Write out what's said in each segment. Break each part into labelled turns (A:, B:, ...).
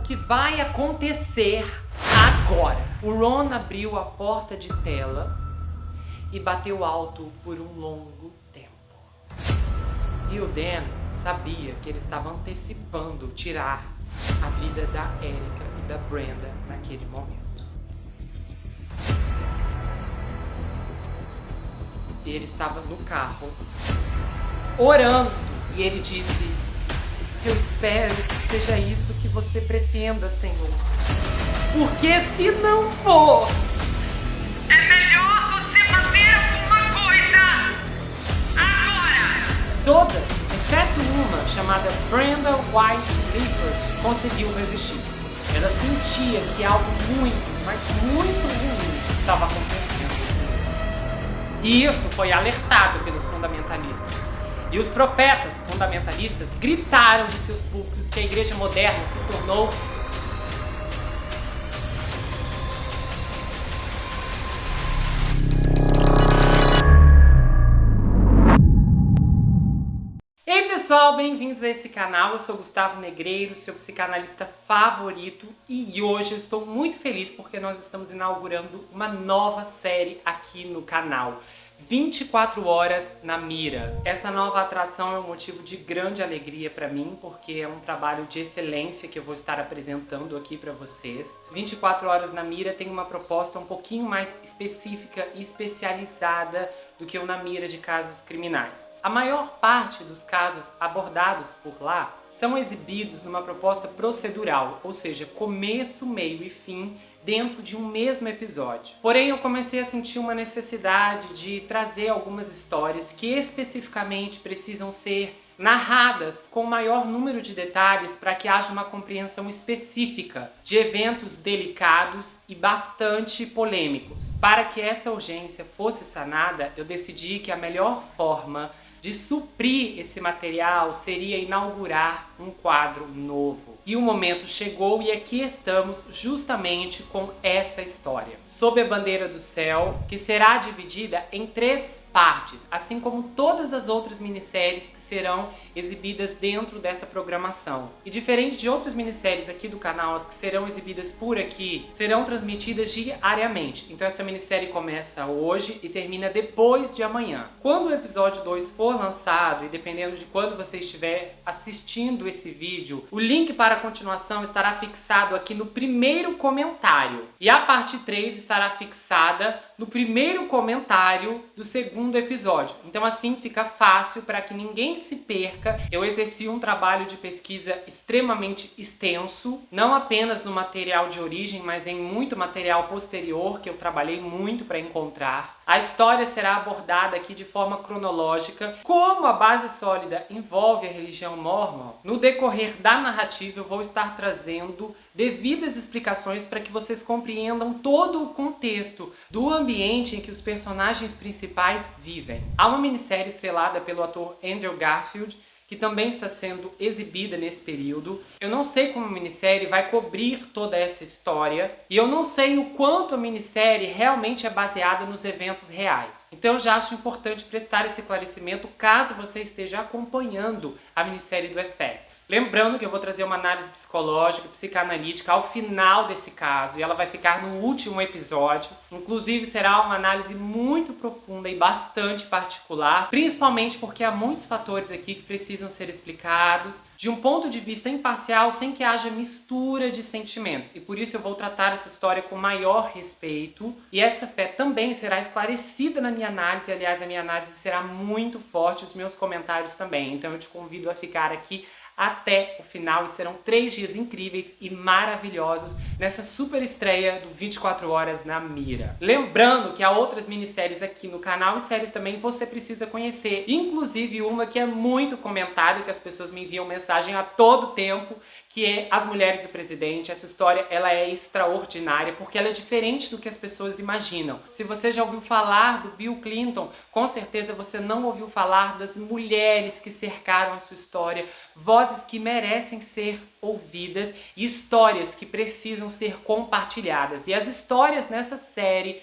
A: que vai acontecer agora. O Ron abriu a porta de tela e bateu alto por um longo tempo. E o Dan sabia que ele estava antecipando tirar a vida da Erika e da Brenda naquele momento. E ele estava no carro, orando, e ele disse: eu espero que seja isso que você pretenda, Senhor. Porque se não for,
B: é melhor você fazer alguma coisa agora!
A: todas, exceto uma chamada Brenda White Clifford, conseguiu resistir. Ela sentia que algo muito, mas muito ruim estava acontecendo. E isso foi alertado pelos fundamentalistas. E os profetas fundamentalistas gritaram de seus púlpitos que a igreja moderna se tornou Ei pessoal, bem-vindos a esse canal. Eu sou Gustavo Negreiro, seu psicanalista favorito, e hoje eu estou muito feliz porque nós estamos inaugurando uma nova série aqui no canal. 24 horas na mira. Essa nova atração é um motivo de grande alegria para mim, porque é um trabalho de excelência que eu vou estar apresentando aqui para vocês. 24 horas na mira tem uma proposta um pouquinho mais específica e especializada do que o Na Mira de Casos Criminais. A maior parte dos casos abordados por lá são exibidos numa proposta procedural, ou seja, começo, meio e fim, dentro de um mesmo episódio. Porém, eu comecei a sentir uma necessidade de trazer algumas histórias que especificamente precisam ser narradas com o maior número de detalhes para que haja uma compreensão específica de eventos delicados e bastante polêmicos. Para que essa urgência fosse sanada, eu decidi que a melhor forma de suprir esse material seria inaugurar um quadro novo. E o momento chegou e aqui estamos justamente com essa história. Sob a Bandeira do Céu, que será dividida em 3 partes, assim como todas as outras minisséries que serão exibidas dentro dessa programação. E diferente de outras minisséries aqui do canal, as que serão exibidas por aqui, serão transmitidas diariamente. Então essa minissérie começa hoje e termina depois de amanhã. Quando o episódio 2 for lançado, e dependendo de quando você estiver assistindo esse vídeo, o link para a continuação estará fixado aqui no primeiro comentário. E a parte 3 estará fixada no primeiro comentário do segundo episódio. Então assim fica fácil para que ninguém se perca. Eu exerci um trabalho de pesquisa extremamente extenso, não apenas no material de origem, mas em muito material posterior que eu trabalhei muito para encontrar. A história será abordada aqui de forma cronológica. Como a base sólida envolve a religião mórmon, no decorrer da narrativa eu vou estar trazendo devidas explicações para que vocês compreendam todo o contexto do ambiente em que os personagens principais vivem. Há uma minissérie estrelada pelo ator Andrew Garfield, que também está sendo exibida nesse período. Eu não sei como a minissérie vai cobrir toda essa história, e eu não sei o quanto a minissérie realmente é baseada nos eventos reais. Então eu já acho importante prestar esse esclarecimento caso você esteja acompanhando a minissérie do FX. Lembrando que eu vou trazer uma análise psicológica, psicanalítica ao final desse caso, e ela vai ficar no último episódio. Inclusive será uma análise muito profunda e bastante particular, principalmente porque há muitos fatores aqui que precisam ser explicados de um ponto de vista imparcial, sem que haja mistura de sentimentos. E por isso eu vou tratar essa história com maior respeito. E essa fé também será esclarecida na minha análise. Aliás, a minha análise será muito forte, os meus comentários também. Então eu te convido a ficar aqui até o final, e serão 3 dias incríveis e maravilhosos nessa super estreia do 24 Horas na Mira. Lembrando que há outras minisséries aqui no canal e séries também você precisa conhecer, inclusive uma que é muito comentada e que as pessoas me enviam mensagem a todo tempo, que é As Mulheres do Presidente. Essa história ela é extraordinária porque ela é diferente do que as pessoas imaginam. Se você já ouviu falar do Bill Clinton, com certeza você não ouviu falar das mulheres que cercaram a sua história, vozes que merecem ser ouvidas e histórias que precisam ser compartilhadas. E as histórias nessa série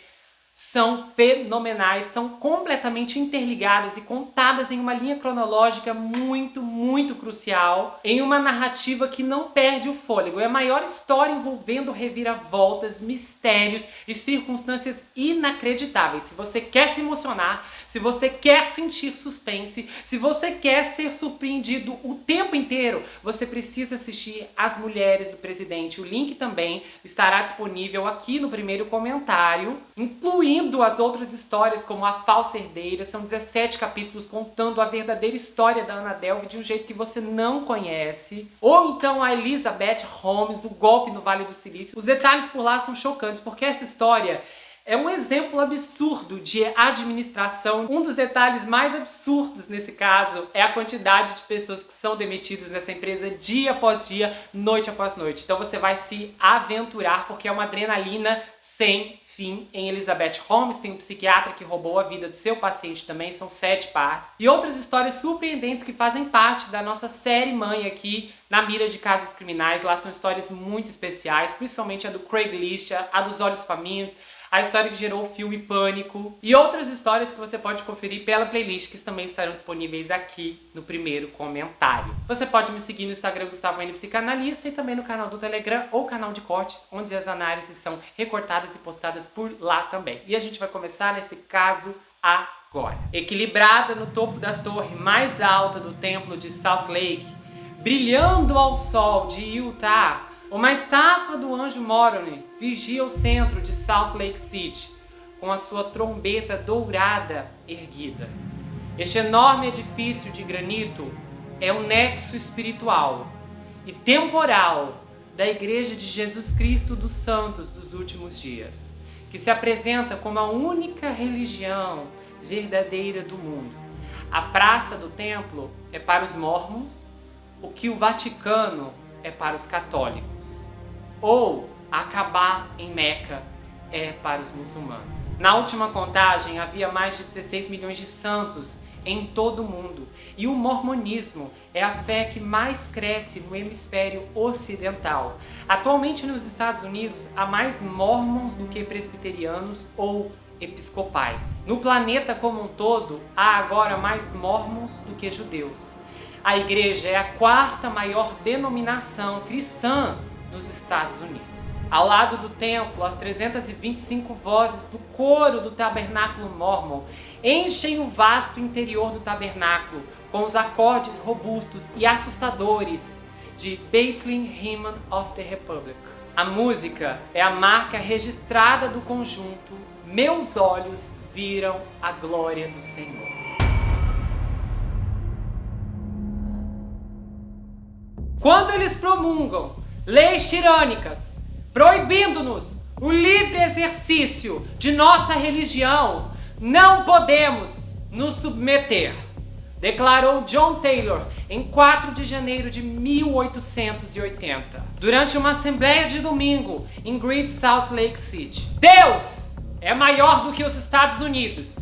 A: são fenomenais, são completamente interligadas e contadas em uma linha cronológica muito crucial, em uma narrativa que não perde o fôlego. É a maior história envolvendo reviravoltas, mistérios e circunstâncias inacreditáveis. Se você quer se emocionar, se você quer sentir suspense, se você quer ser surpreendido o tempo inteiro, você precisa assistir As Mulheres do Presidente. O link também estará disponível aqui no primeiro comentário, incluindo as outras histórias como A Falsa Herdeira. São 17 capítulos contando a verdadeira história da Anna Delvey de um jeito que você não conhece. Ou então a Elizabeth Holmes, o golpe no Vale do Silício. Os detalhes por lá são chocantes, porque essa história é um exemplo absurdo de administração. Um dos detalhes mais absurdos nesse caso é a quantidade de pessoas que são demitidas nessa empresa dia após dia, noite após noite. Então você vai se aventurar porque é uma adrenalina sem fim em Elizabeth Holmes. Tem um psiquiatra que roubou a vida do seu paciente também, são 7 partes. E outras histórias surpreendentes que fazem parte da nossa série mãe aqui na Mira de Casos Criminais. Lá são histórias muito especiais, principalmente a do Craig List, a dos Olhos Famintos, a história que gerou o filme Pânico e outras histórias que você pode conferir pela playlist, que também estarão disponíveis aqui no primeiro comentário. Você pode me seguir no Instagram Gustavo N Psicanalista e também no canal do Telegram ou canal de cortes, onde as análises são recortadas e postadas por lá também. E a gente vai começar nesse caso agora. Equilibrada no topo da torre mais alta do templo de Salt Lake, brilhando ao sol de Utah, uma estátua do anjo Moroni vigia o centro de Salt Lake City, com a sua trombeta dourada erguida. Este enorme edifício de granito é o nexo espiritual e temporal da Igreja de Jesus Cristo dos Santos dos Últimos Dias, que se apresenta como a única religião verdadeira do mundo. A Praça do Templo é para os mormons, o que o Vaticano é para os católicos, ou Acabá em Meca é para os muçulmanos. Na última contagem havia mais de 16 milhões de santos em todo o mundo, e o mormonismo é a fé que mais cresce no hemisfério ocidental. Atualmente nos Estados Unidos há mais mormons do que presbiterianos ou episcopais. No planeta como um todo há agora mais mormons do que judeus. A igreja é a 4ª maior denominação cristã nos Estados Unidos. Ao lado do templo, as 325 vozes do coro do tabernáculo mórmon enchem o vasto interior do tabernáculo com os acordes robustos e assustadores de Bethlehem Hymn of the Republic. A música é a marca registrada do conjunto Meus Olhos Viram a Glória do Senhor. Quando eles promulgam leis tirânicas, proibindo-nos o livre exercício de nossa religião, não podemos nos submeter, declarou John Taylor em 4 de janeiro de 1880, durante uma assembleia de domingo em Great Salt Lake City. Deus é maior do que os Estados Unidos,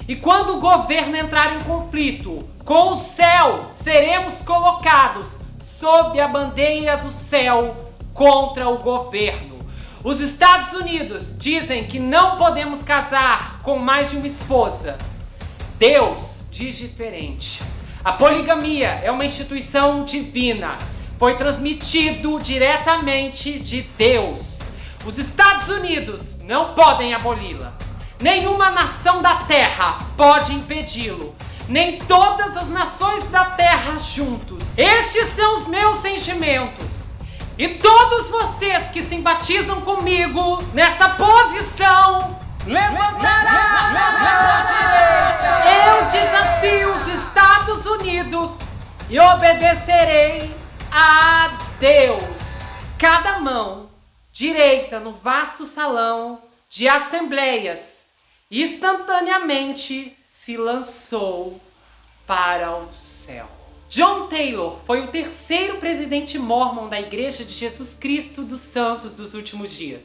A: e quando o governo entrar em conflito com o céu, seremos colocados sob a bandeira do céu contra o governo. Os Estados Unidos dizem que não podemos casar com mais de uma esposa. Deus diz diferente. A poligamia é uma instituição divina. Foi transmitido diretamente de Deus. Os Estados Unidos não podem aboli-la. Nenhuma nação da Terra pode impedi-lo. Nem todas as nações da Terra juntos. Estes são os meus sentimentos. E todos vocês que simpatizam comigo nessa posição, levantará a direita. Eu desafio os Estados Unidos e obedecerei a Deus. Cada mão direita no vasto salão de assembleias instantaneamente se lançou para o céu. John Taylor foi o 3º presidente mórmon da Igreja de Jesus Cristo dos Santos dos Últimos Dias.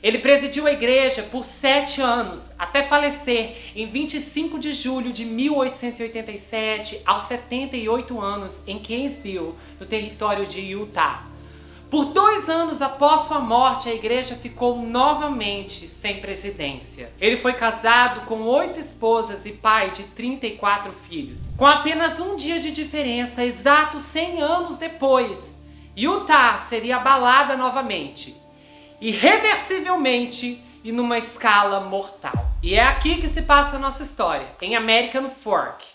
A: Ele presidiu a igreja por 7 anos, até falecer em 25 de julho de 1887, aos 78 anos, em Kaysville, no território de Utah. Por 2 anos após sua morte, a igreja ficou novamente sem presidência. Ele foi casado com 8 esposas e pai de 34 filhos. Com apenas um dia de diferença, exatos 100 anos depois, Utah seria abalada novamente, irreversivelmente e numa escala mortal. E é aqui que se passa a nossa história, em American Fork,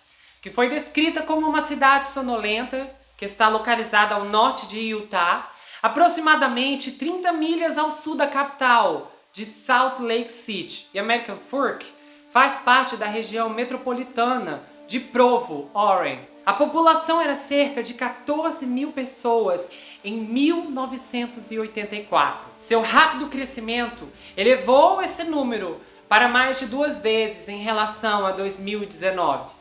A: que foi descrita como uma cidade sonolenta que está localizada ao norte de Utah, aproximadamente 30 milhas ao sul da capital, de Salt Lake City. E American Fork faz parte da região metropolitana de Provo, Oregon. A população era cerca de 14 mil pessoas em 1984. Seu rápido crescimento elevou esse número para mais de 2 vezes em relação a 2019.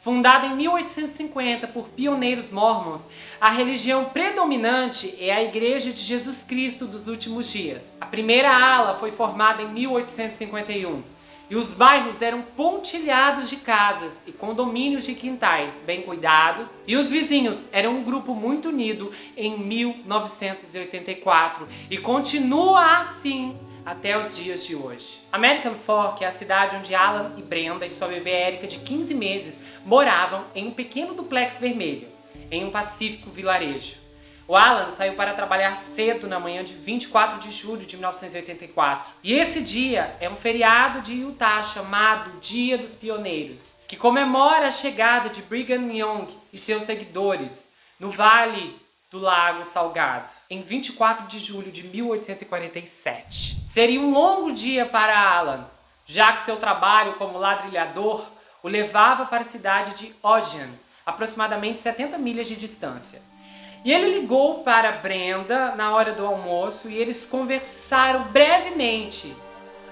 A: Fundada em 1850 por pioneiros mormons, a religião predominante é a Igreja de Jesus Cristo dos Últimos Dias. A primeira ala foi formada em 1851 e os bairros eram pontilhados de casas e condomínios de quintais bem cuidados, e os vizinhos eram um grupo muito unido em 1984 e continua assim até os dias de hoje. American Fork é a cidade onde Alan e Brenda e sua bebê Erica de 15 meses moravam em um pequeno duplex vermelho, em um pacífico vilarejo. O Alan saiu para trabalhar cedo na manhã de 24 de julho de 1984. E esse dia é um feriado de Utah chamado Dia dos Pioneiros, que comemora a chegada de Brigham Young e seus seguidores no Vale do Lago Salgado, em 24 de julho de 1847. Seria um longo dia para Alan, já que seu trabalho como ladrilhador o levava para a cidade de Ogden, aproximadamente 70 milhas de distância. E ele ligou para Brenda na hora do almoço e eles conversaram brevemente,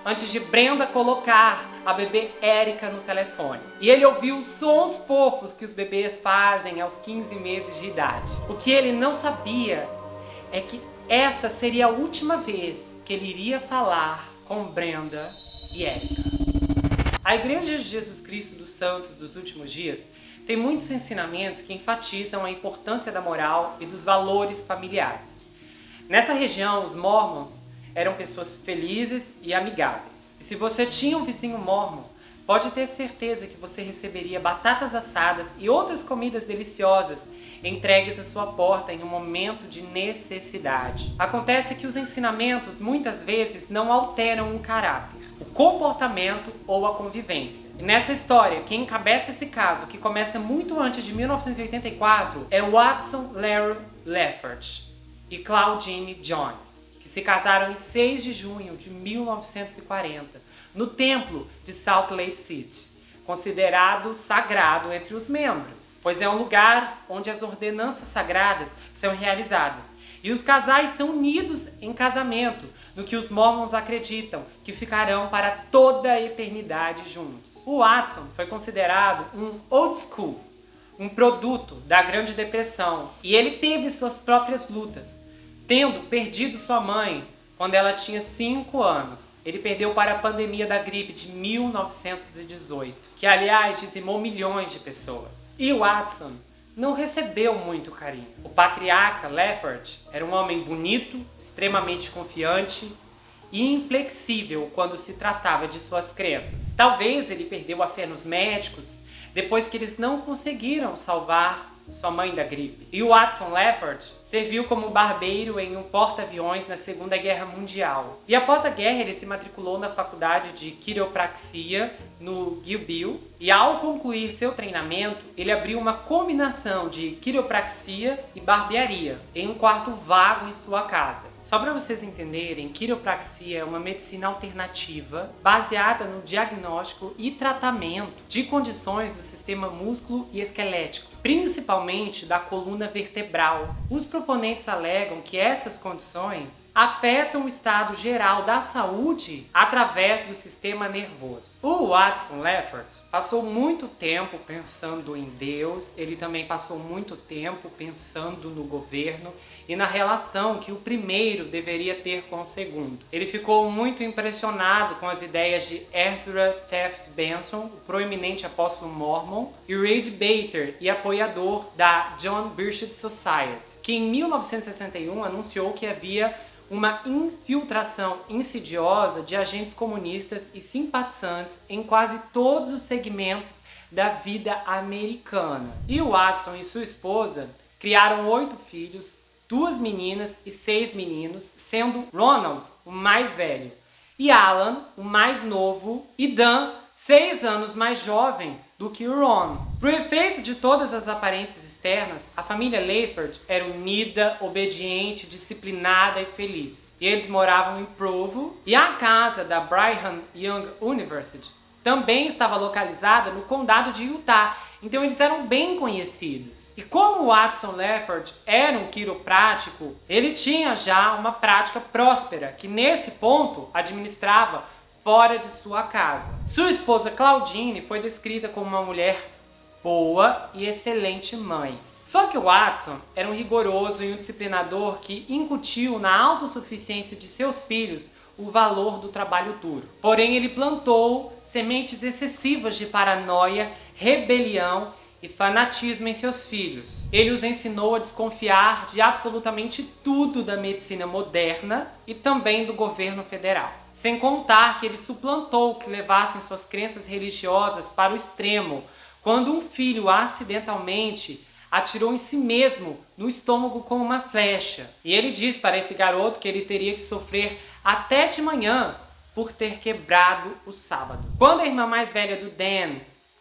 A: antes de Brenda colocar a bebê Erica no telefone. E ele ouviu os sons fofos que os bebês fazem aos 15 meses de idade. O que ele não sabia é que essa seria a última vez que ele iria falar com Brenda e Erica. A Igreja de Jesus Cristo dos Santos dos Últimos Dias tem muitos ensinamentos que enfatizam a importância da moral e dos valores familiares. Nessa região, os mormons eram pessoas felizes e amigáveis. E se você tinha um vizinho mormon, pode ter certeza que você receberia batatas assadas e outras comidas deliciosas entregues à sua porta em um momento de necessidade. Acontece que os ensinamentos muitas vezes não alteram o caráter, o comportamento ou a convivência. E nessa história, quem encabeça esse caso, que começa muito antes de 1984, é Watson Larry Leffert e Claudine Jones, que se casaram em 6 de junho de 1940, no templo de Salt Lake City, considerado sagrado entre os membros, pois é um lugar onde as ordenanças sagradas são realizadas e os casais são unidos em casamento, no que os mormons acreditam que ficarão para toda a eternidade juntos. O Watson foi considerado um old school, um produto da Grande Depressão, e ele teve suas próprias lutas, tendo perdido sua mãe quando ela tinha 5 anos. Ele perdeu para a pandemia da gripe de 1918, que aliás dizimou milhões de pessoas. E Watson não recebeu muito carinho. O patriarca Leffert era um homem bonito, extremamente confiante e inflexível quando se tratava de suas crenças. Talvez ele perdeu a fé nos médicos depois que eles não conseguiram salvar sua mãe da gripe. E o Watson Leffert serviu como barbeiro em um porta-aviões na Segunda Guerra Mundial. E após a guerra ele se matriculou na faculdade de quiropraxia no Gilbil, e ao concluir seu treinamento ele abriu uma combinação de quiropraxia e barbearia em um quarto vago em sua casa. Só para vocês entenderem, quiropraxia é uma medicina alternativa baseada no diagnóstico e tratamento de condições do sistema músculo e esquelético, principalmente da coluna vertebral. Os proponentes alegam que essas condições afetam o estado geral da saúde através do sistema nervoso. O Watson Leffert passou muito tempo pensando em Deus, ele também passou muito tempo pensando no governo e na relação que o primeiro deveria ter com o segundo. Ele ficou muito impressionado com as ideias de Ezra Taft Benson, o proeminente apóstolo mormon, e Reid Bater, e apoiador da John Birchett Society, que em 1961 anunciou que havia uma infiltração insidiosa de agentes comunistas e simpatizantes em quase todos os segmentos da vida americana. E o Watson e sua esposa criaram 8 filhos, 2 meninas e 6 meninos, sendo Ronald o mais velho, e Alan o mais novo, e Dan 6 anos mais jovem do que o Ron. Pro efeito de todas as aparências externas, a família Layford era unida, obediente, disciplinada e feliz. E eles moravam em Provo, e a casa da Brigham Young University também estava localizada no condado de Utah, então eles eram bem conhecidos. E como Watson Layford era um quiroprático, ele tinha já uma prática próspera, que nesse ponto administrava fora de sua casa. Sua esposa Claudine foi descrita como uma mulher boa e excelente mãe. Só que o Watson era um rigoroso e um disciplinador que incutiu na autossuficiência de seus filhos o valor do trabalho duro. Porém, ele plantou sementes excessivas de paranoia, rebelião e fanatismo em seus filhos. Ele os ensinou a desconfiar de absolutamente tudo da medicina moderna e também do governo federal. Sem contar que ele suplantou que levassem suas crenças religiosas para o extremo, quando um filho acidentalmente atirou em si mesmo no estômago com uma flecha. E ele diz para esse garoto que ele teria que sofrer até de manhã por ter quebrado o sábado. Quando a irmã mais velha do Dan,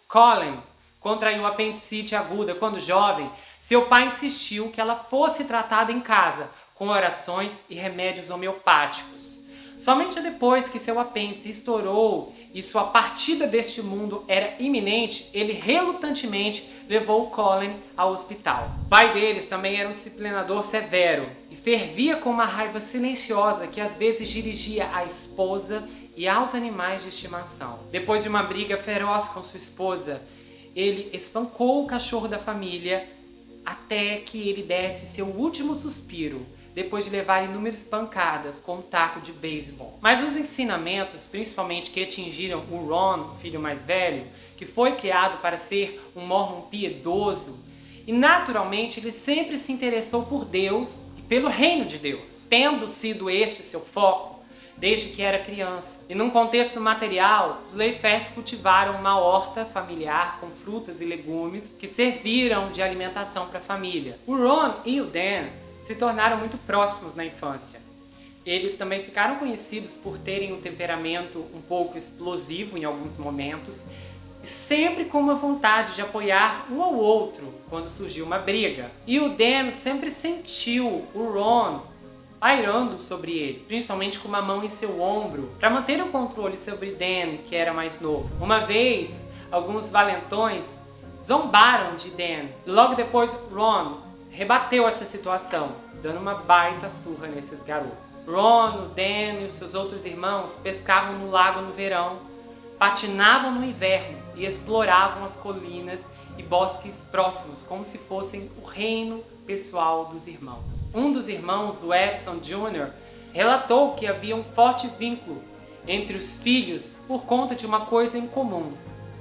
A: Colin, contraiu apendicite aguda quando jovem, seu pai insistiu que ela fosse tratada em casa com orações e remédios homeopáticos. Somente depois que seu apêndice estourou e sua partida deste mundo era iminente, ele relutantemente levou Colin ao hospital. O pai deles também era um disciplinador severo e fervia com uma raiva silenciosa que às vezes dirigia à esposa e aos animais de estimação. Depois de uma briga feroz com sua esposa, ele espancou o cachorro da família até que ele desse seu último suspiro, depois de levar inúmeras pancadas com um taco de beisebol. Mas os ensinamentos, principalmente que atingiram o Ron, o filho mais velho, que foi criado para ser um mormon piedoso, e naturalmente ele sempre se interessou por Deus e pelo reino de Deus, tendo sido este seu foco desde que era criança. E num contexto material, os Layferts cultivaram uma horta familiar com frutas e legumes que serviram de alimentação para a família. O Ron e o Dan se tornaram muito próximos na infância. Eles também ficaram conhecidos por terem um temperamento um pouco explosivo em alguns momentos e sempre com uma vontade de apoiar um ao outro quando surgiu uma briga. E o Dan sempre sentiu o Ron pairando sobre ele, principalmente com uma mão em seu ombro, para manter o controle sobre Dan, que era mais novo. Uma vez, alguns valentões zombaram de Dan e logo depois Ron rebateu essa situação, dando uma baita surra nesses garotos. Ron, o Dan e os seus outros irmãos pescavam no lago no verão, patinavam no inverno e exploravam as colinas e bosques próximos, como se fossem o reino pessoal dos irmãos. Um dos irmãos, o Edson Jr., relatou que havia um forte vínculo entre os filhos por conta de uma coisa em comum: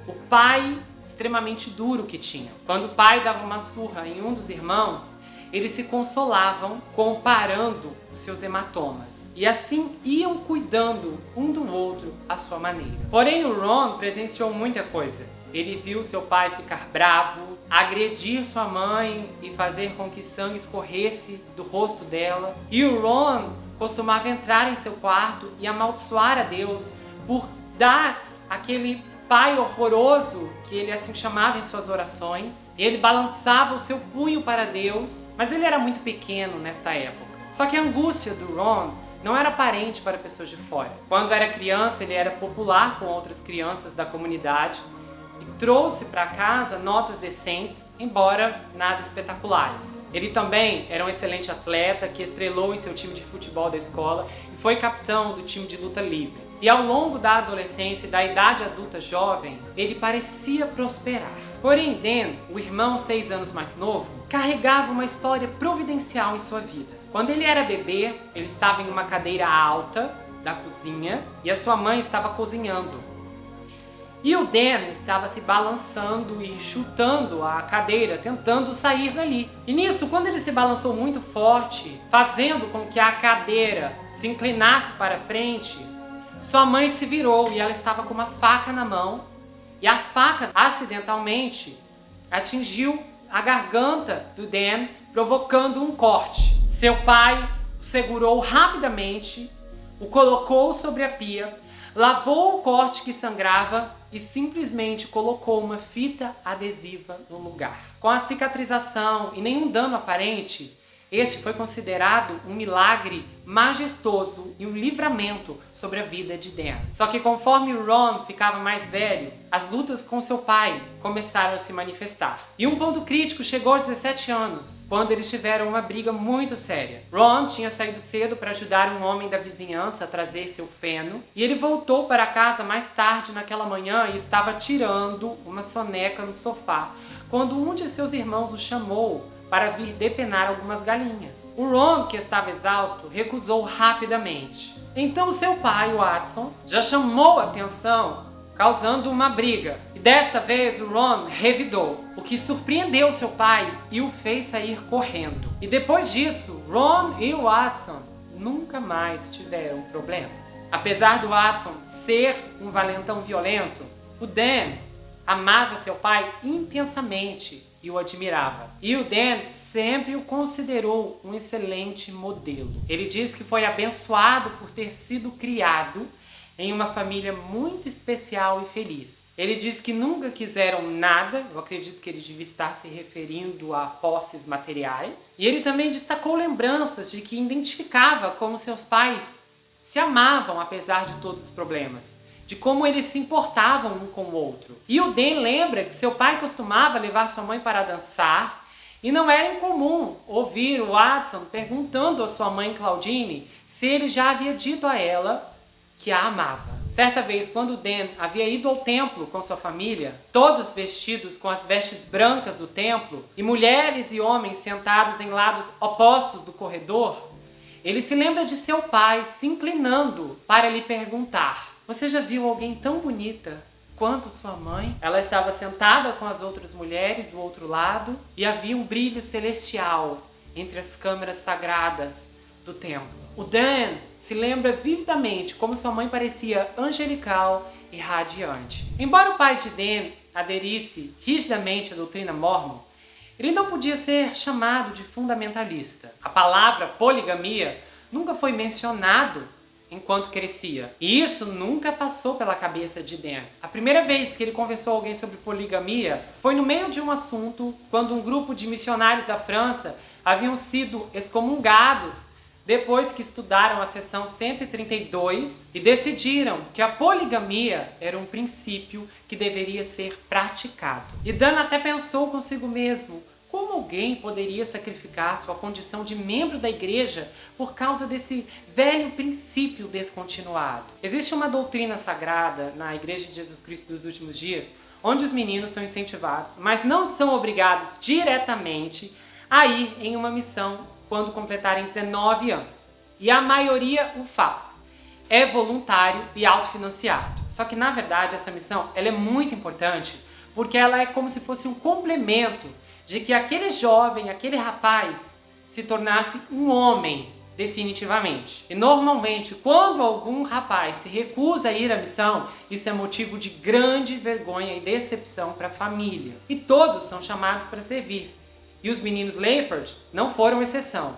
A: o pai extremamente duro que tinha. Quando o pai dava uma surra em um dos irmãos, eles se consolavam comparando os seus hematomas. E assim iam cuidando um do outro à sua maneira. Porém, o Ron presenciou muita coisa. Ele viu seu pai ficar bravo, agredir sua mãe e fazer com que sangue escorresse do rosto dela. E o Ron costumava entrar em seu quarto e amaldiçoar a Deus por dar aquele pai horroroso, que ele assim chamava em suas orações. Ele balançava o seu punho para Deus, mas ele era muito pequeno nesta época. Só que a angústia do Ron não era aparente para pessoas de fora. Quando era criança, ele era popular com outras crianças da comunidade e trouxe para casa notas decentes, embora nada espetaculares. Ele também era um excelente atleta que estrelou em seu time de futebol da escola e foi capitão do time de luta livre. E ao longo da adolescência e da idade adulta jovem, ele parecia prosperar. Porém, Dan, o irmão 6 anos mais novo, carregava uma história providencial em sua vida. Quando ele era bebê, ele estava em uma cadeira alta da cozinha e a sua mãe estava cozinhando. E o Dan estava se balançando e chutando a cadeira, tentando sair dali. E nisso, quando ele se balançou muito forte, fazendo com que a cadeira se inclinasse para frente, sua mãe se virou e ela estava com uma faca na mão. E a faca, acidentalmente, atingiu a garganta do Dan, provocando um corte. Seu pai o segurou rapidamente, o colocou sobre a pia, lavou o corte que sangrava e simplesmente colocou uma fita adesiva no lugar. Com a cicatrização e nenhum dano aparente, este foi considerado um milagre majestoso e um livramento sobre a vida de Dan. Só que conforme Ron ficava mais velho, as lutas com seu pai começaram a se manifestar. E um ponto crítico chegou aos 17 anos, quando eles tiveram uma briga muito séria. Ron tinha saído cedo para ajudar um homem da vizinhança a trazer seu feno, e ele voltou para casa mais tarde naquela manhã e estava tirando uma soneca no sofá, quando um de seus irmãos o chamou para vir depenar algumas galinhas. O Ron, que estava exausto, recusou rapidamente. Então seu pai, Watson, já chamou a atenção, causando uma briga. E desta vez o Ron revidou, o que surpreendeu seu pai e o fez sair correndo. E depois disso, Ron e Watson nunca mais tiveram problemas. Apesar do Watson ser um valentão violento, o Dan amava seu pai intensamente e o admirava. E o Dan sempre o considerou um excelente modelo. Ele diz que foi abençoado por ter sido criado em uma família muito especial e feliz. Ele diz que nunca quiseram nada, eu acredito que ele devia estar se referindo a posses materiais. E ele também destacou lembranças de que identificava como seus pais se amavam apesar de todos os problemas, de como eles se importavam um com o outro. E o Dan lembra que seu pai costumava levar sua mãe para dançar, e não era incomum ouvir o Watson perguntando à sua mãe Claudine se ele já havia dito a ela que a amava. Certa vez, quando o Dan havia ido ao templo com sua família, todos vestidos com as vestes brancas do templo, e mulheres e homens sentados em lados opostos do corredor, ele se lembra de seu pai se inclinando para lhe perguntar: "Você já viu alguém tão bonita quanto sua mãe?" Ela estava sentada com as outras mulheres do outro lado e havia um brilho celestial entre as câmeras sagradas do templo. O Dan se lembra vividamente como sua mãe parecia angelical e radiante. Embora o pai de Dan aderisse rigidamente à doutrina mórmon, ele não podia ser chamado de fundamentalista. A palavra poligamia nunca foi mencionado enquanto crescia. E isso nunca passou pela cabeça de Dan. A primeira vez que ele conversou com alguém sobre poligamia foi no meio de um assunto, quando um grupo de missionários da França haviam sido excomungados depois que estudaram a seção 132 e decidiram que a poligamia era um princípio que deveria ser praticado. E Dan até pensou consigo mesmo: como alguém poderia sacrificar sua condição de membro da igreja por causa desse velho princípio descontinuado? Existe uma doutrina sagrada na Igreja de Jesus Cristo dos Últimos Dias, onde os meninos são incentivados, mas não são obrigados diretamente a ir em uma missão quando completarem 19 anos. E a maioria o faz. É voluntário e autofinanciado. Só que, na verdade, essa missão ela é muito importante porque ela é como se fosse um complemento de que aquele jovem, aquele rapaz, se tornasse um homem definitivamente. E normalmente, quando algum rapaz se recusa a ir à missão, isso é motivo de grande vergonha e decepção para a família. E todos são chamados para servir. E os meninos Layford não foram exceção.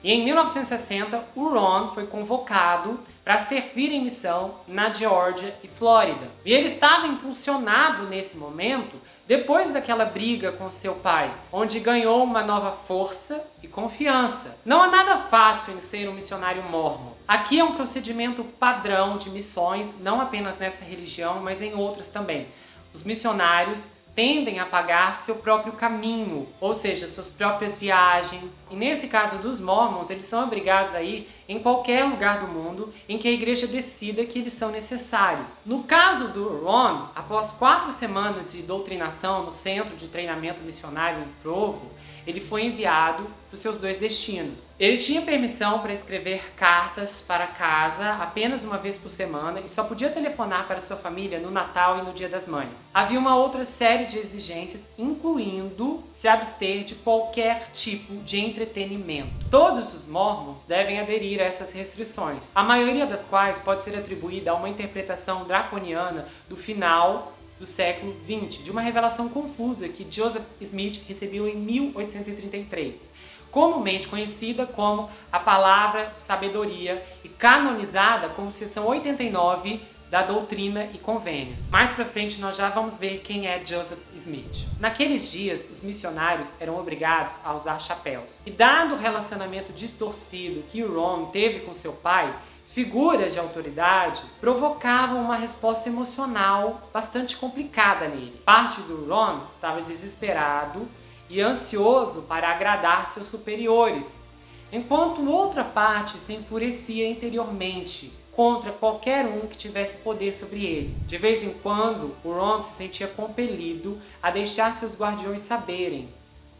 A: E em 1960, o Ron foi convocado para servir em missão na Geórgia e Flórida. E ele estava impulsionado nesse momento depois daquela briga com seu pai, onde ganhou uma nova força e confiança. Não há nada fácil em ser um missionário mórmon. Aqui é um procedimento padrão de missões, não apenas nessa religião, mas em outras também. Os missionários tendem a pagar seu próprio caminho, ou seja, suas próprias viagens. E nesse caso dos Mormons, eles são obrigados a ir em qualquer lugar do mundo em que a igreja decida que eles são necessários. No caso do Ron, após 4 semanas de doutrinação no Centro de Treinamento Missionário em Provo, ele foi enviado para os seus 2 destinos. Ele tinha permissão para escrever cartas para casa apenas uma vez por semana e só podia telefonar para sua família no Natal e no Dia das Mães. Havia uma outra série de exigências, incluindo se abster de qualquer tipo de entretenimento. Todos os mormons devem aderir a essas restrições, a maioria das quais pode ser atribuída a uma interpretação draconiana do final do século XX, de uma revelação confusa que Joseph Smith recebeu em 1833, comumente conhecida como a Palavra de Sabedoria e canonizada como seção 89 da Doutrina e Convênios. Mais pra frente nós já vamos ver quem é Joseph Smith. Naqueles dias, os missionários eram obrigados a usar chapéus. E dado o relacionamento distorcido que Ron teve com seu pai, figuras de autoridade provocavam uma resposta emocional bastante complicada nele. Parte do Ron estava desesperado e ansioso para agradar seus superiores, enquanto outra parte se enfurecia interiormente contra qualquer um que tivesse poder sobre ele. De vez em quando, o Ron se sentia compelido a deixar seus guardiões saberem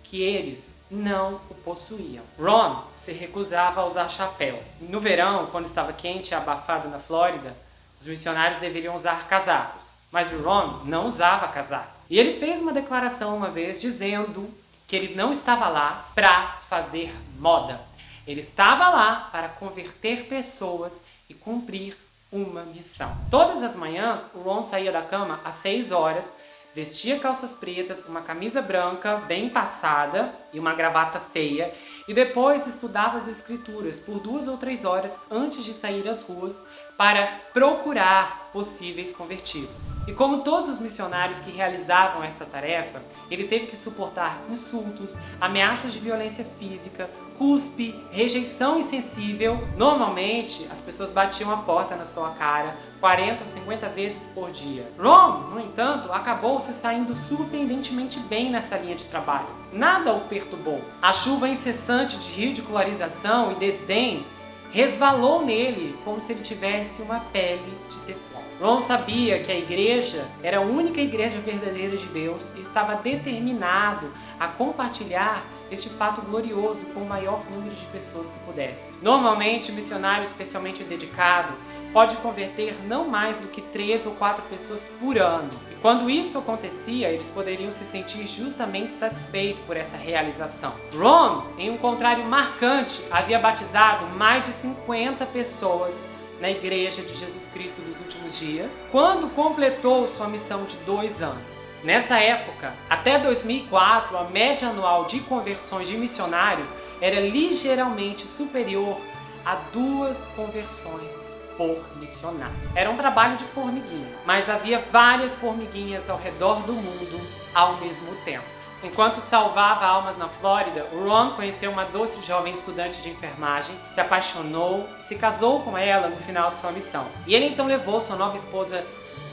A: que eles não o possuíam. Ron se recusava a usar chapéu. No verão, quando estava quente e abafado na Flórida, os missionários deveriam usar casacos. Mas o Ron não usava casaco. E ele fez uma declaração uma vez dizendo que ele não estava lá para fazer moda. Ele estava lá para converter pessoas e cumprir uma missão. Todas as manhãs, o Ron saía da cama às 6 horas, vestia calças pretas, uma camisa branca bem passada e uma gravata feia, e depois estudava as escrituras por 2 ou 3 horas antes de sair às ruas para procurar possíveis convertidos. E como todos os missionários que realizavam essa tarefa, ele teve que suportar insultos, ameaças de violência física, cuspe, rejeição insensível. Normalmente, as pessoas batiam a porta na sua cara 40 ou 50 vezes por dia. Ron, no entanto, acabou se saindo surpreendentemente bem nessa linha de trabalho. Nada o perturbou. A chuva incessante de ridicularização e desdém resvalou nele como se ele tivesse uma pele de teflon. Ron sabia que a igreja era a única igreja verdadeira de Deus e estava determinado a compartilhar este fato glorioso com o maior número de pessoas que pudesse. Normalmente, o missionário especialmente dedicado pode converter não mais do que 3 ou 4 pessoas por ano. E quando isso acontecia, eles poderiam se sentir justamente satisfeitos por essa realização. Ron, em um contrário marcante, havia batizado mais de 50 pessoas na Igreja de Jesus Cristo dos Últimos Dias, quando completou sua missão de 2 anos. Nessa época, até 2004, a média anual de conversões de missionários era ligeiramente superior a 2 conversões por missionário. Era um trabalho de formiguinha, mas havia várias formiguinhas ao redor do mundo ao mesmo tempo. Enquanto salvava almas na Flórida, o Ron conheceu uma doce jovem estudante de enfermagem, se apaixonou e se casou com ela no final de sua missão. E ele então levou sua nova esposa,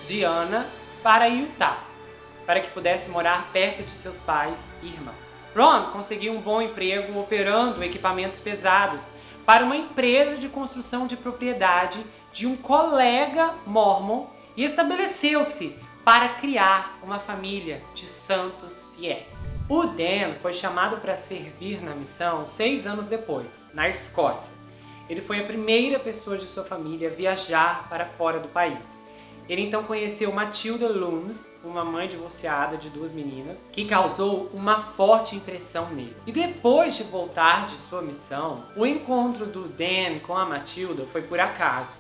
A: Diana, para Utah, para que pudesse morar perto de seus pais e irmãos. Ron conseguiu um bom emprego operando equipamentos pesados para uma empresa de construção de propriedade de um colega mormon e estabeleceu-se para criar uma família de santos fiéis. O Dan foi chamado para servir na missão 6 anos depois, na Escócia. Ele foi a primeira pessoa de sua família a viajar para fora do país. Ele então conheceu Matilda Loomis, uma mãe divorciada de 2 meninas, que causou uma forte impressão nele. E depois de voltar de sua missão, o encontro do Dan com a Matilda foi por acaso,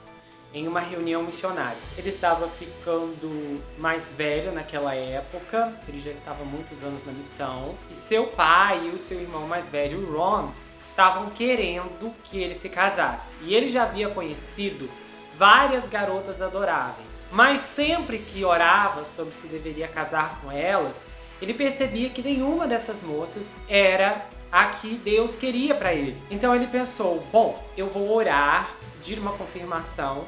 A: em uma reunião missionária. Ele estava ficando mais velho naquela época, ele já estava há muitos anos na missão, e seu pai e o seu irmão mais velho, Ron, estavam querendo que ele se casasse. E ele já havia conhecido várias garotas adoráveis. Mas sempre que orava sobre se deveria casar com elas, ele percebia que nenhuma dessas moças era a que Deus queria para ele. Então ele pensou, bom, eu vou orar, pedir uma confirmação,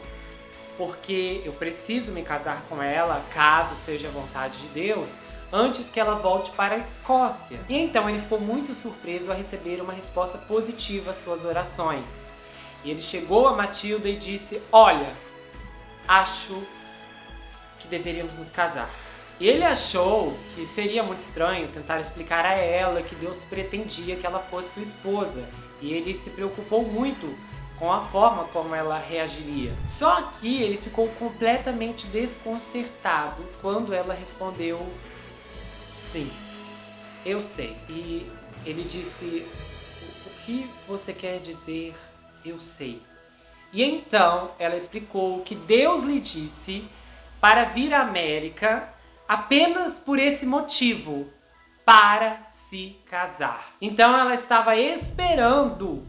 A: porque eu preciso me casar com ela, caso seja a vontade de Deus, antes que ela volte para a Escócia. E então ele ficou muito surpreso a receber uma resposta positiva às suas orações. E ele chegou a Matilda e disse, olha, acho que deveríamos nos casar. E ele achou que seria muito estranho tentar explicar a ela que Deus pretendia que ela fosse sua esposa. E ele se preocupou muito com a forma como ela reagiria. Só que ele ficou completamente desconcertado quando ela respondeu: sim, eu sei. E ele disse: o que você quer dizer, eu sei? E então ela explicou que Deus lhe disse para vir à América apenas por esse motivo, para se casar. Então ela estava esperando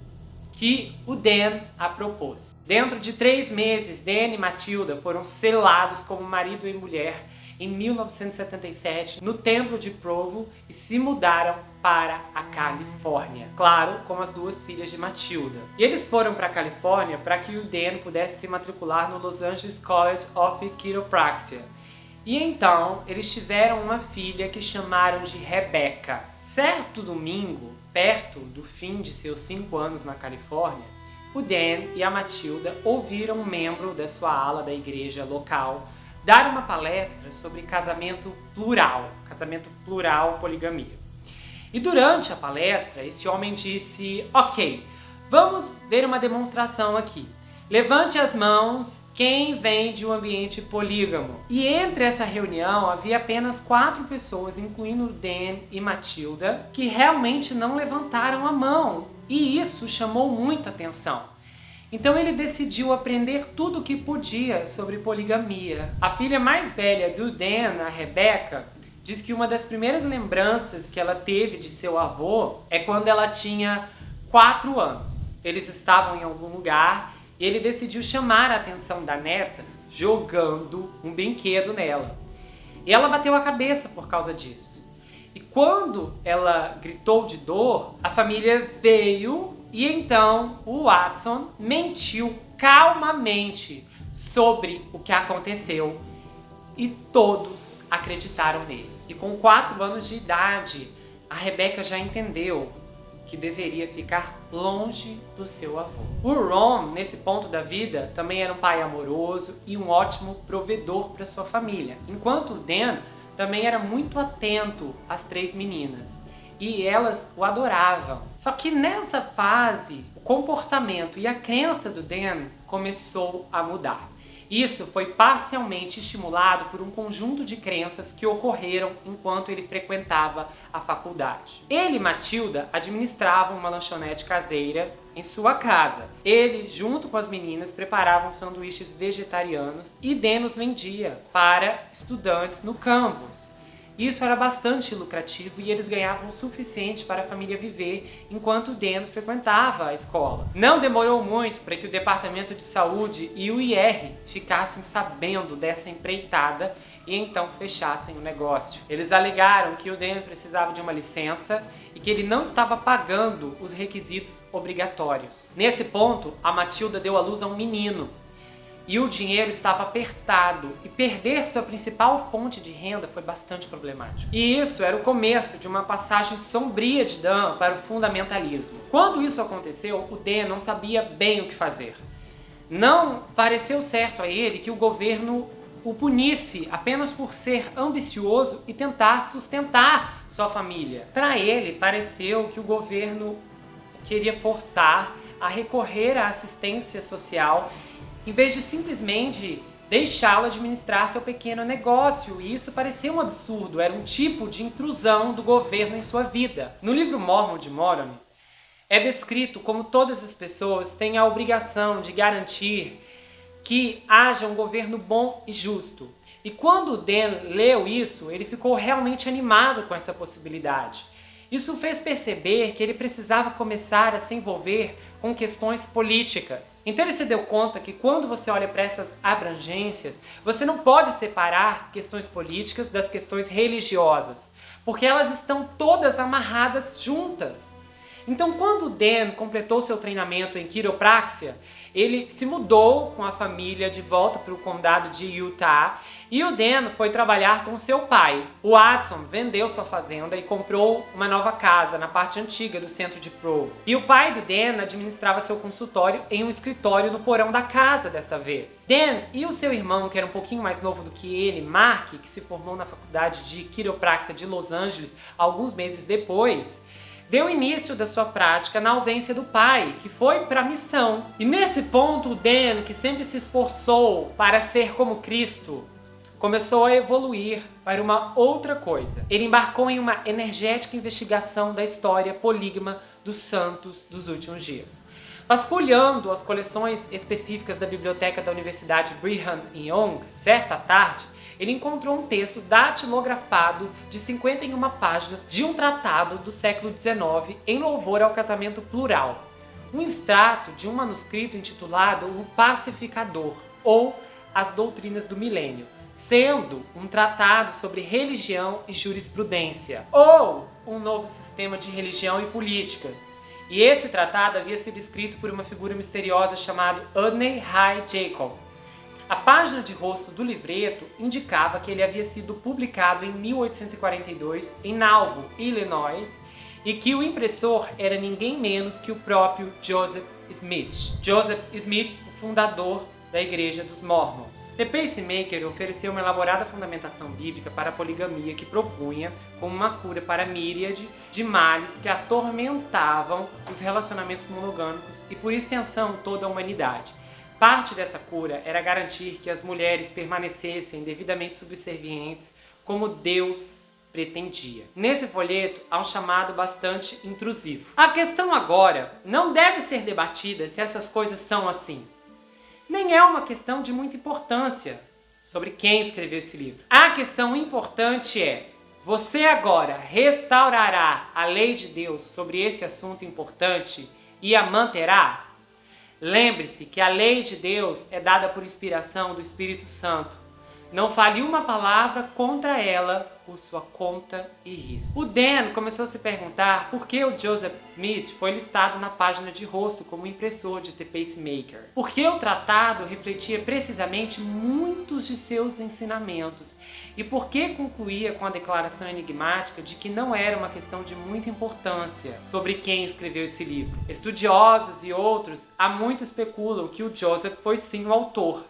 A: que o Dan a propôs. Dentro de 3 meses, Dan e Matilda foram selados como marido e mulher em 1977 no Templo de Provo e se mudaram para a Califórnia. Claro, com as 2 filhas de Matilda. E eles foram para a Califórnia para que o Dan pudesse se matricular no Los Angeles College of Chiropractic. E então, eles tiveram uma filha que chamaram de Rebecca. Certo domingo, perto do fim de seus 5 anos na Califórnia, o Dan e a Matilda ouviram um membro da sua ala da igreja local dar uma palestra sobre casamento plural poligamia. E durante a palestra, esse homem disse: ok, vamos ver uma demonstração aqui. Levante as mãos quem vem de um ambiente polígamo. E entre essa reunião havia apenas 4 pessoas, incluindo Dan e Matilda, que realmente não levantaram a mão. E isso chamou muita atenção. Então ele decidiu aprender tudo o que podia sobre poligamia. A filha mais velha do Dan, a Rebecca, diz que uma das primeiras lembranças que ela teve de seu avô é quando ela tinha 4 anos. Eles estavam em algum lugar e ele decidiu chamar a atenção da neta jogando um brinquedo nela. E ela bateu a cabeça por causa disso. E quando ela gritou de dor, a família veio e então o Watson mentiu calmamente sobre o que aconteceu e todos acreditaram nele. E com 4 anos de idade, a Rebecca já entendeu que deveria ficar longe do seu avô. O Ron, nesse ponto da vida, também era um pai amoroso e um ótimo provedor para sua família, enquanto o Dan também era muito atento às 3 meninas e elas o adoravam. Só que nessa fase, o comportamento e a crença do Dan começou a mudar. Isso foi parcialmente estimulado por um conjunto de crenças que ocorreram enquanto ele frequentava a faculdade. Ele e Matilda administravam uma lanchonete caseira em sua casa. Ele, junto com as meninas, preparavam sanduíches vegetarianos e Dan os vendia para estudantes no campus. Isso era bastante lucrativo e eles ganhavam o suficiente para a família viver enquanto Dan frequentava a escola. Não demorou muito para que o Departamento de Saúde e o IR ficassem sabendo dessa empreitada e então fechassem o negócio. Eles alegaram que o Dan precisava de uma licença e que ele não estava pagando os requisitos obrigatórios. Nesse ponto, a Matilda deu à luz a um menino. E o dinheiro estava apertado e perder sua principal fonte de renda foi bastante problemático. E isso era o começo de uma passagem sombria de Dan para o fundamentalismo. Quando isso aconteceu, o Dan não sabia bem o que fazer. Não pareceu certo a ele que o governo o punisse apenas por ser ambicioso e tentar sustentar sua família. Para ele, pareceu que o governo queria forçar a recorrer à assistência social em vez de simplesmente deixá-lo administrar seu pequeno negócio. E isso parecia um absurdo, era um tipo de intrusão do governo em sua vida. No livro Mormon de Moroni, é descrito como todas as pessoas têm a obrigação de garantir que haja um governo bom e justo. E quando Dan leu isso, ele ficou realmente animado com essa possibilidade. Isso fez perceber que ele precisava começar a se envolver com questões políticas. Então ele se deu conta que quando você olha para essas abrangências, você não pode separar questões políticas das questões religiosas, porque elas estão todas amarradas juntas. Então, quando o Dan completou seu treinamento em quiropraxia, ele se mudou com a família de volta para o condado de Utah e o Dan foi trabalhar com seu pai. O Watson vendeu sua fazenda e comprou uma nova casa na parte antiga do centro de Provo. E o pai do Dan administrava seu consultório em um escritório no porão da casa desta vez. Dan e o seu irmão, que era um pouquinho mais novo do que ele, Mark, que se formou na faculdade de quiropraxia de Los Angeles alguns meses depois, deu início da sua prática na ausência do pai, que foi para a missão. E nesse ponto, o Dan, que sempre se esforçou para ser como Cristo, começou a evoluir para uma outra coisa. Ele embarcou em uma energética investigação da história polígama dos santos dos últimos dias. Vasculhando as coleções específicas da biblioteca da Universidade Brigham Young, certa tarde, ele encontrou um texto datilografado de 51 páginas de um tratado do século XIX em louvor ao casamento plural. Um extrato de um manuscrito intitulado O Pacificador, ou As Doutrinas do Milênio, sendo um tratado sobre religião e jurisprudência, ou um novo sistema de religião e política. E esse tratado havia sido escrito por uma figura misteriosa chamada Udney High Jacob. A página de rosto do livreto indicava que ele havia sido publicado em 1842 em Nauvoo, Illinois, e que o impressor era ninguém menos que o próprio Joseph Smith. Joseph Smith, o fundador da Igreja dos Mormons. The Pacemaker ofereceu uma elaborada fundamentação bíblica para a poligamia que propunha como uma cura para a míriade de males que atormentavam os relacionamentos monogâmicos e, por extensão, toda a humanidade. Parte dessa cura era garantir que as mulheres permanecessem devidamente subservientes como Deus pretendia. Nesse folheto há um chamado bastante intrusivo. A questão agora não deve ser debatida se essas coisas são assim. Nem é uma questão de muita importância sobre quem escreveu esse livro. A questão importante é: você agora restaurará a lei de Deus sobre esse assunto importante e a manterá? Lembre-se que a lei de Deus é dada por inspiração do Espírito Santo. Não fale uma palavra contra ela por sua conta e risco. O Dan começou a se perguntar por que o Joseph Smith foi listado na página de rosto como impressor de The Pacemaker. Porque o tratado refletia precisamente muitos de seus ensinamentos e porque concluía com a declaração enigmática de que não era uma questão de muita importância sobre quem escreveu esse livro. Estudiosos e outros há muito especulam que o Joseph foi sim o autor.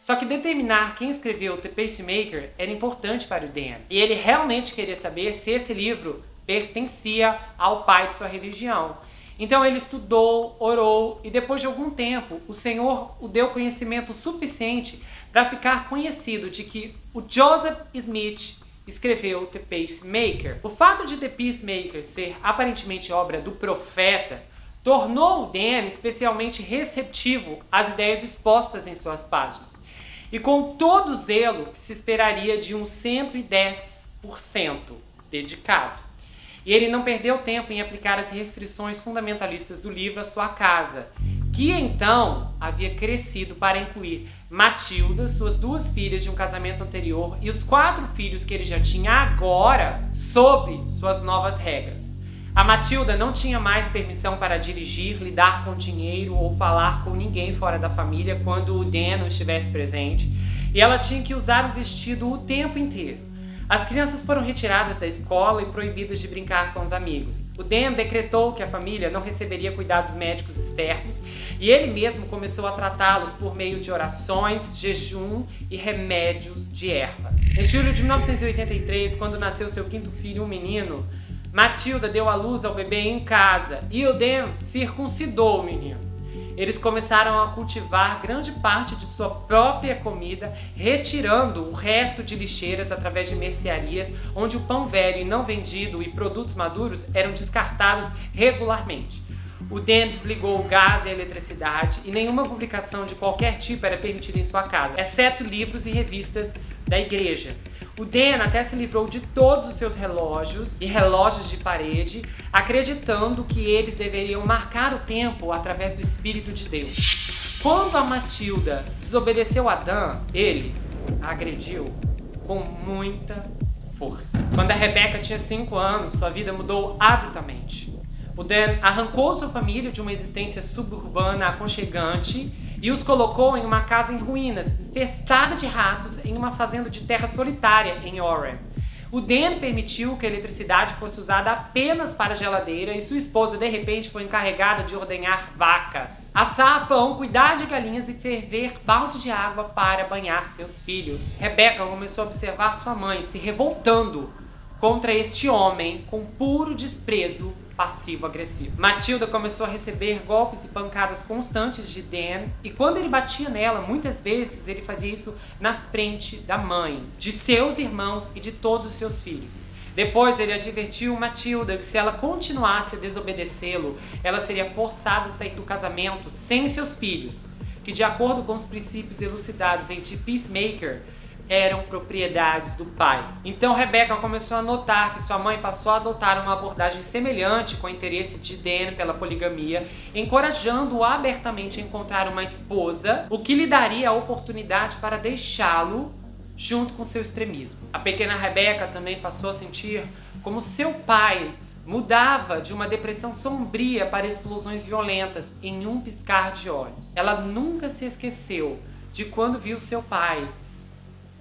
A: Só que determinar quem escreveu The Pacemaker era importante para o Dan. E ele realmente queria saber se esse livro pertencia ao pai de sua religião. Então ele estudou, orou e depois de algum tempo o Senhor o deu conhecimento suficiente para ficar conhecido de que o Joseph Smith escreveu The Pacemaker. O fato de The Pacemaker ser aparentemente obra do profeta tornou o Dan especialmente receptivo às ideias expostas em suas páginas. E com todo o zelo que se esperaria de um 110% dedicado. E ele não perdeu tempo em aplicar as restrições fundamentalistas do livro à sua casa, que então havia crescido para incluir Matilda, suas 2 filhas de um casamento anterior, e os 4 filhos que ele já tinha agora, sob suas novas regras. A Matilda não tinha mais permissão para dirigir, lidar com dinheiro ou falar com ninguém fora da família quando o Dan não estivesse presente. E ela tinha que usar o vestido o tempo inteiro. As crianças foram retiradas da escola e proibidas de brincar com os amigos. O Dan decretou que a família não receberia cuidados médicos externos e ele mesmo começou a tratá-los por meio de orações, jejum e remédios de ervas. Em julho de 1983, quando nasceu seu 5º filho, um menino, Matilda deu à luz ao bebê em casa e o Dan circuncidou o menino. Eles começaram a cultivar grande parte de sua própria comida, retirando o resto de lixeiras através de mercearias, onde o pão velho e não vendido e produtos maduros eram descartados regularmente. O Dan desligou o gás e a eletricidade e nenhuma publicação de qualquer tipo era permitida em sua casa, exceto livros e revistas da igreja. O Dan até se livrou de todos os seus relógios e relógios de parede, acreditando que eles deveriam marcar o tempo através do Espírito de Deus. Quando a Matilda desobedeceu a Dan, ele a agrediu com muita força. Quando a Rebecca tinha 5 anos, sua vida mudou abruptamente. O Dan arrancou sua família de uma existência suburbana aconchegante e os colocou em uma casa em ruínas, infestada de ratos, em uma fazenda de terra solitária em Warren. O Dan permitiu que a eletricidade fosse usada apenas para a geladeira e sua esposa, de repente, foi encarregada de ordenhar vacas, assar pão, cuidar de galinhas e ferver baldes de água para banhar seus filhos. Rebecca começou a observar sua mãe se revoltando contra este homem com puro desprezo passivo-agressivo. Matilda começou a receber golpes e pancadas constantes de Dan, e quando ele batia nela, muitas vezes ele fazia isso na frente da mãe, de seus irmãos e de todos os seus filhos. Depois ele advertiu Matilda que se ela continuasse a desobedecê-lo, ela seria forçada a sair do casamento sem seus filhos, que de acordo com os princípios elucidados em The Peacemaker, eram propriedades do pai. Então Rebecca começou a notar que sua mãe passou a adotar uma abordagem semelhante com o interesse de Dan pela poligamia, encorajando-o abertamente a encontrar uma esposa, o que lhe daria a oportunidade para deixá-lo junto com seu extremismo. A pequena Rebecca também passou a sentir como seu pai mudava de uma depressão sombria para explosões violentas em um piscar de olhos. Ela nunca se esqueceu de quando viu seu pai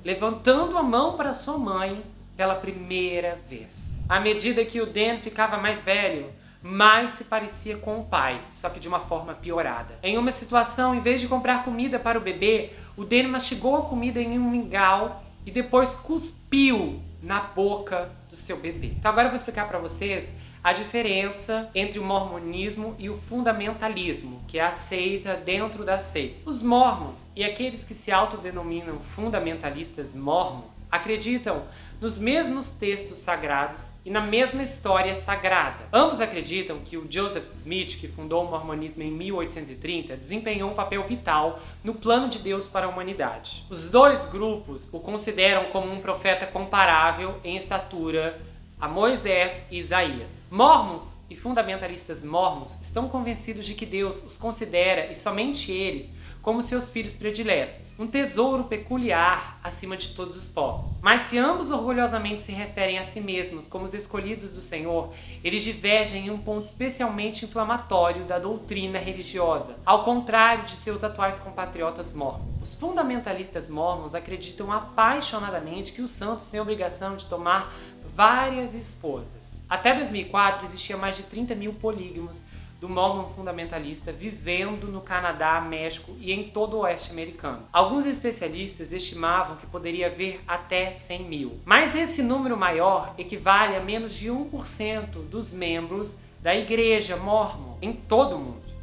A: levantando a mão para sua mãe pela primeira vez. À medida que o Dan ficava mais velho, mais se parecia com o pai, só que de uma forma piorada. Em uma situação, em vez de comprar comida para o bebê, o Dan mastigou a comida em um mingau e depois cuspiu na boca do seu bebê. Então agora eu vou explicar para vocês a diferença entre o mormonismo e o fundamentalismo, que é a seita dentro da seita. Os mormons e aqueles que se autodenominam fundamentalistas mormons acreditam nos mesmos textos sagrados e na mesma história sagrada. Ambos acreditam que o Joseph Smith, que fundou o mormonismo em 1830, desempenhou um papel vital no plano de Deus para a humanidade. Os dois grupos o consideram como um profeta comparável em estatura a Moisés e Isaías. Mormons e fundamentalistas mormons estão convencidos de que Deus os considera, e somente eles, como seus filhos prediletos, um tesouro peculiar acima de todos os povos. Mas se ambos orgulhosamente se referem a si mesmos como os escolhidos do Senhor, eles divergem em um ponto especialmente inflamatório da doutrina religiosa, ao contrário de seus atuais compatriotas mormons. Os fundamentalistas mormons acreditam apaixonadamente que os santos têm a obrigação de tomar várias esposas. Até 2004 existia mais de 30 mil polígamos do mormon fundamentalista vivendo no Canadá, México e em todo o oeste americano. Alguns especialistas estimavam que poderia haver até 100 mil. Mas esse número maior equivale a menos de 1% dos membros da igreja mormon em todo o mundo.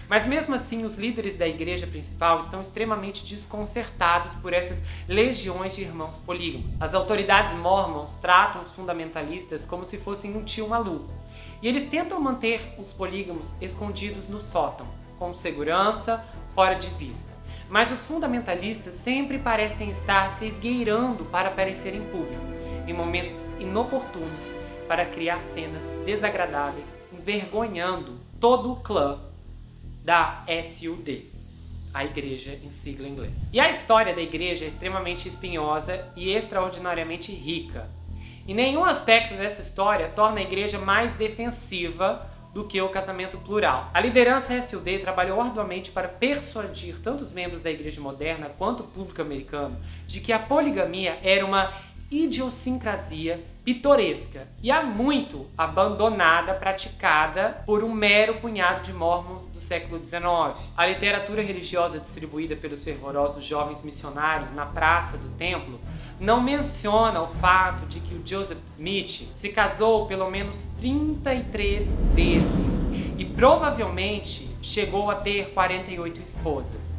A: Mas mesmo assim, os líderes da igreja principal estão extremamente desconcertados por essas legiões de irmãos polígamos. As autoridades mormons tratam os fundamentalistas como se fossem um tio maluco. E eles tentam manter os polígamos escondidos no sótão, com segurança, fora de vista. Mas os fundamentalistas sempre parecem estar se esgueirando para aparecer em público, em momentos inoportunos, para criar cenas desagradáveis, envergonhando todo o clã da SUD, a igreja em sigla em inglês. E a história da igreja é extremamente espinhosa e extraordinariamente rica. E nenhum aspecto dessa história torna a igreja mais defensiva do que o casamento plural. A liderança SUD trabalhou arduamente para persuadir tanto os membros da igreja moderna quanto o público americano de que a poligamia era uma idiosincrasia pitoresca e há muito abandonada, praticada por um mero punhado de mormons do século XIX. A literatura religiosa distribuída pelos fervorosos jovens missionários na praça do templo não menciona o fato de que o Joseph Smith se casou pelo menos 33 vezes e provavelmente chegou a ter 48 esposas.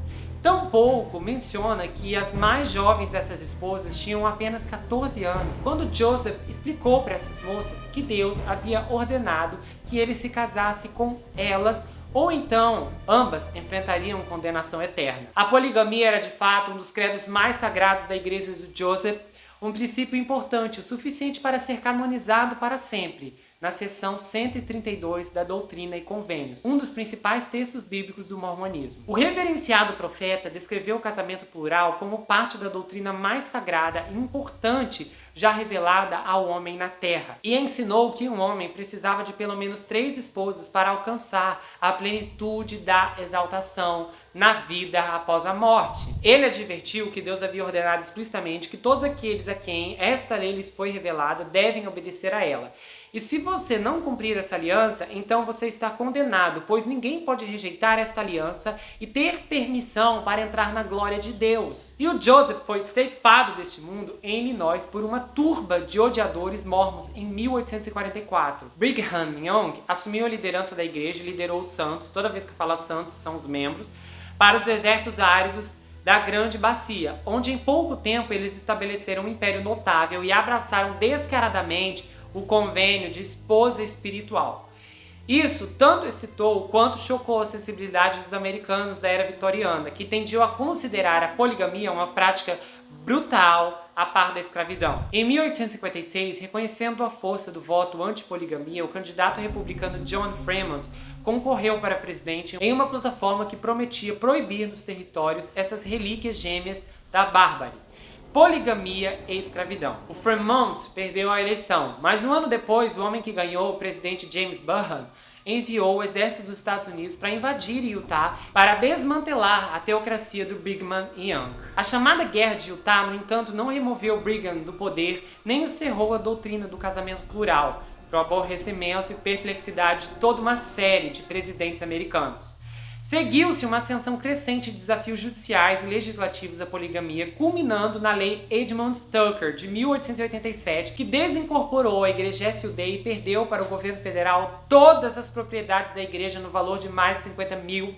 A: Tampouco menciona que as mais jovens dessas esposas tinham apenas 14 anos, quando Joseph explicou para essas moças que Deus havia ordenado que ele se casasse com elas, ou então ambas enfrentariam condenação eterna. A poligamia era de fato um dos credos mais sagrados da igreja de Joseph, um princípio importante, o suficiente para ser canonizado para sempre na seção 132 da Doutrina e Convênios, um dos principais textos bíblicos do mormonismo. O reverenciado profeta descreveu o casamento plural como parte da doutrina mais sagrada e importante já revelada ao homem na terra, e ensinou que um homem precisava de pelo menos 3 esposas para alcançar a plenitude da exaltação na vida após a morte. Ele advertiu que Deus havia ordenado explicitamente que todos aqueles a quem esta lei lhes foi revelada devem obedecer a ela. E se você não cumprir essa aliança, então você está condenado, pois ninguém pode rejeitar esta aliança e ter permissão para entrar na glória de Deus. E o Joseph foi ceifado deste mundo em Illinois por uma turba de odiadores mormons em 1844. Brigham Young assumiu a liderança da igreja e liderou os santos, toda vez que fala santos são os membros, para os desertos áridos da Grande Bacia, onde em pouco tempo eles estabeleceram um império notável e abraçaram descaradamente o convênio de esposa espiritual. Isso tanto excitou quanto chocou a sensibilidade dos americanos da era vitoriana, que tendiam a considerar a poligamia uma prática brutal a par da escravidão. Em 1856, reconhecendo a força do voto anti-poligamia, o candidato republicano John Fremont concorreu para presidente em uma plataforma que prometia proibir nos territórios essas relíquias gêmeas da bárbara: poligamia e escravidão. O Fremont perdeu a eleição, mas um ano depois, o homem que ganhou, o presidente James Burhan, enviou o exército dos Estados Unidos para invadir Utah para desmantelar a teocracia do Brigham Young. A chamada Guerra de Utah, no entanto, não removeu Brigham do poder nem encerrou a doutrina do casamento plural, para o aborrecimento e perplexidade de toda uma série de presidentes americanos. Seguiu-se uma ascensão crescente de desafios judiciais e legislativos à poligamia, culminando na Lei Edmund Stoker, de 1887, que desincorporou a Igreja SUD e perdeu para o governo federal todas as propriedades da igreja no valor de mais de $50 mil.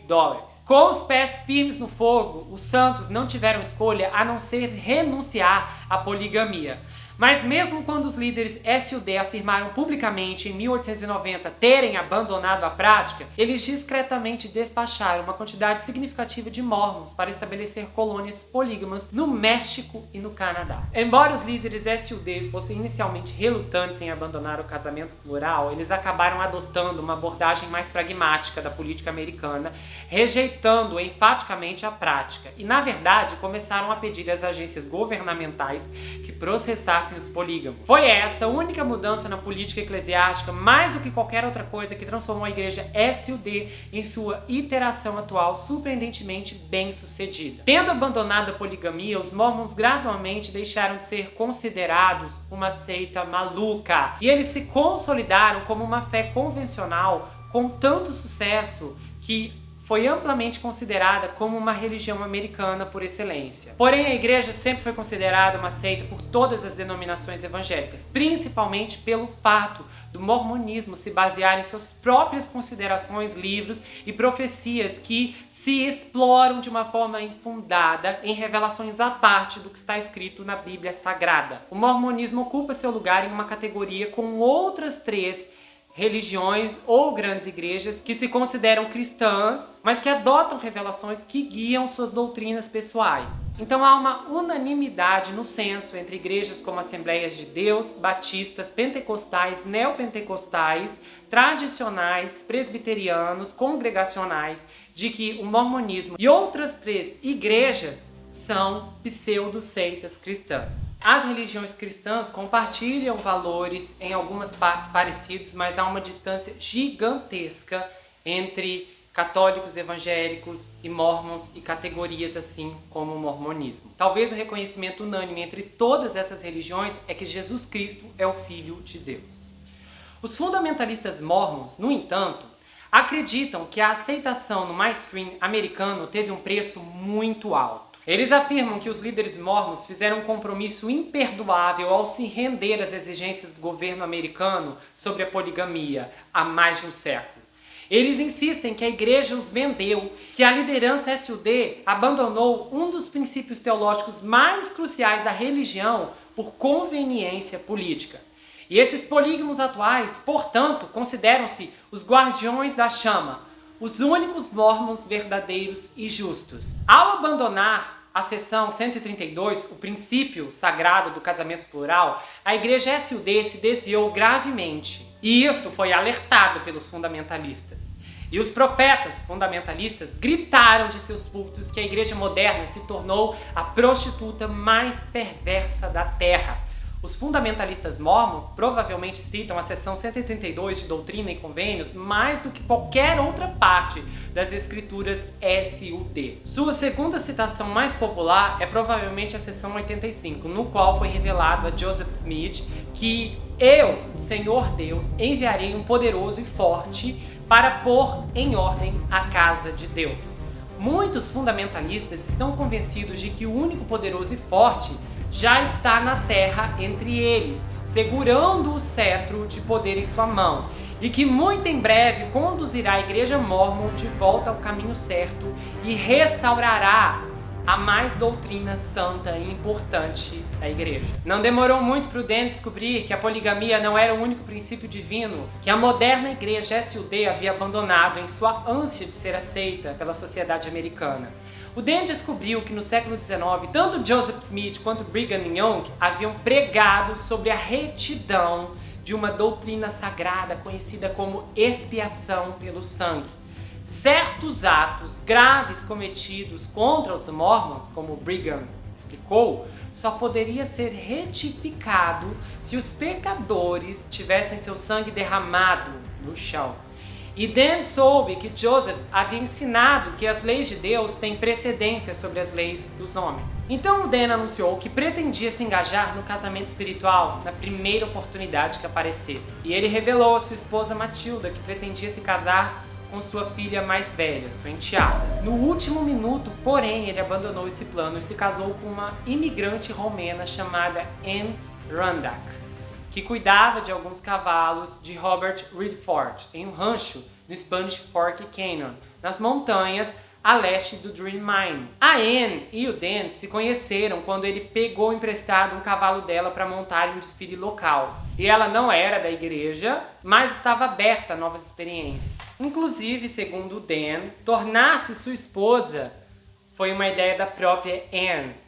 A: Com os pés firmes no fogo, os santos não tiveram escolha a não ser renunciar à poligamia. Mas mesmo quando os líderes SUD afirmaram publicamente em 1890 terem abandonado a prática, eles discretamente despacharam uma quantidade significativa de mormons para estabelecer colônias polígamas no México e no Canadá. Embora os líderes SUD fossem inicialmente relutantes em abandonar o casamento plural, eles acabaram adotando uma abordagem mais pragmática da política americana, rejeitando enfaticamente a prática, e na verdade começaram a pedir às agências governamentais que processassem os polígamos. Foi essa a única mudança na política eclesiástica, mais do que qualquer outra coisa, que transformou a igreja SUD em sua iteração atual surpreendentemente bem sucedida. Tendo abandonado a poligamia, os mormons gradualmente deixaram de ser considerados uma seita maluca e eles se consolidaram como uma fé convencional com tanto sucesso que foi amplamente considerada como uma religião americana por excelência. Porém, a igreja sempre foi considerada uma seita por todas as denominações evangélicas, principalmente pelo fato do mormonismo se basear em suas próprias considerações, livros e profecias que se exploram de uma forma infundada em revelações à parte do que está escrito na Bíblia Sagrada. O mormonismo ocupa seu lugar em uma categoria com outras 3 religiões ou grandes igrejas que se consideram cristãs, mas que adotam revelações que guiam suas doutrinas pessoais. Então há uma unanimidade no senso entre igrejas como Assembleias de Deus, batistas, pentecostais, neopentecostais, tradicionais, presbiterianos, congregacionais, de que o mormonismo e outras 3 igrejas são pseudo-seitas cristãs. As religiões cristãs compartilham valores em algumas partes parecidos, mas há uma distância gigantesca entre católicos evangélicos e mormons e categorias assim como o mormonismo. Talvez o reconhecimento unânime entre todas essas religiões é que Jesus Cristo é o Filho de Deus. Os fundamentalistas mormons, no entanto, acreditam que a aceitação no mainstream americano teve um preço muito alto. Eles afirmam que os líderes mormons fizeram um compromisso imperdoável ao se render às exigências do governo americano sobre a poligamia há mais de um século. Eles insistem que a igreja os vendeu, que a liderança SUD abandonou um dos princípios teológicos mais cruciais da religião por conveniência política. E esses polígamos atuais, portanto, consideram-se os guardiões da chama, os únicos mormons verdadeiros e justos. Ao abandonar a seção 132, o princípio sagrado do casamento plural, a igreja SUD se desviou gravemente. E isso foi alertado pelos fundamentalistas. E os profetas fundamentalistas gritaram de seus púlpitos que a igreja moderna se tornou a prostituta mais perversa da terra. Os fundamentalistas mormons provavelmente citam a seção 132 de Doutrina e Convênios mais do que qualquer outra parte das escrituras SUD. Sua segunda citação mais popular é provavelmente a seção 85, no qual foi revelado a Joseph Smith que eu, o Senhor Deus, enviarei um poderoso e forte para pôr em ordem a casa de Deus. Muitos fundamentalistas estão convencidos de que o único poderoso e forte já está na terra entre eles, segurando o cetro de poder em sua mão, e que muito em breve conduzirá a igreja mórmon de volta ao caminho certo e restaurará a mais doutrina santa e importante da igreja. Não demorou muito para o Dan descobrir que a poligamia não era o único princípio divino que a moderna igreja SUD havia abandonado em sua ânsia de ser aceita pela sociedade americana. O Dan descobriu que no século XIX, tanto Joseph Smith quanto Brigham Young haviam pregado sobre a retidão de uma doutrina sagrada conhecida como expiação pelo sangue. Certos atos graves cometidos contra os mormons, como Brigham explicou, só poderia ser retificado se os pecadores tivessem seu sangue derramado no chão. E Dan soube que Joseph havia ensinado que as leis de Deus têm precedência sobre as leis dos homens. Então o Dan anunciou que pretendia se engajar no casamento espiritual na primeira oportunidade que aparecesse. E ele revelou a sua esposa Matilda que pretendia se casar com sua filha mais velha, sua enteada. No último minuto, porém, ele abandonou esse plano e se casou com uma imigrante romena chamada Anne Rundack, que cuidava de alguns cavalos de Robert Redford em um rancho no Spanish Fork Canyon, nas montanhas a leste do Dream Mine. A Anne e o Dan se conheceram quando ele pegou emprestado um cavalo dela para montar em um desfile local. E ela não era da igreja, mas estava aberta a novas experiências. Inclusive, segundo o Dan, tornar-se sua esposa foi uma ideia da própria Anne.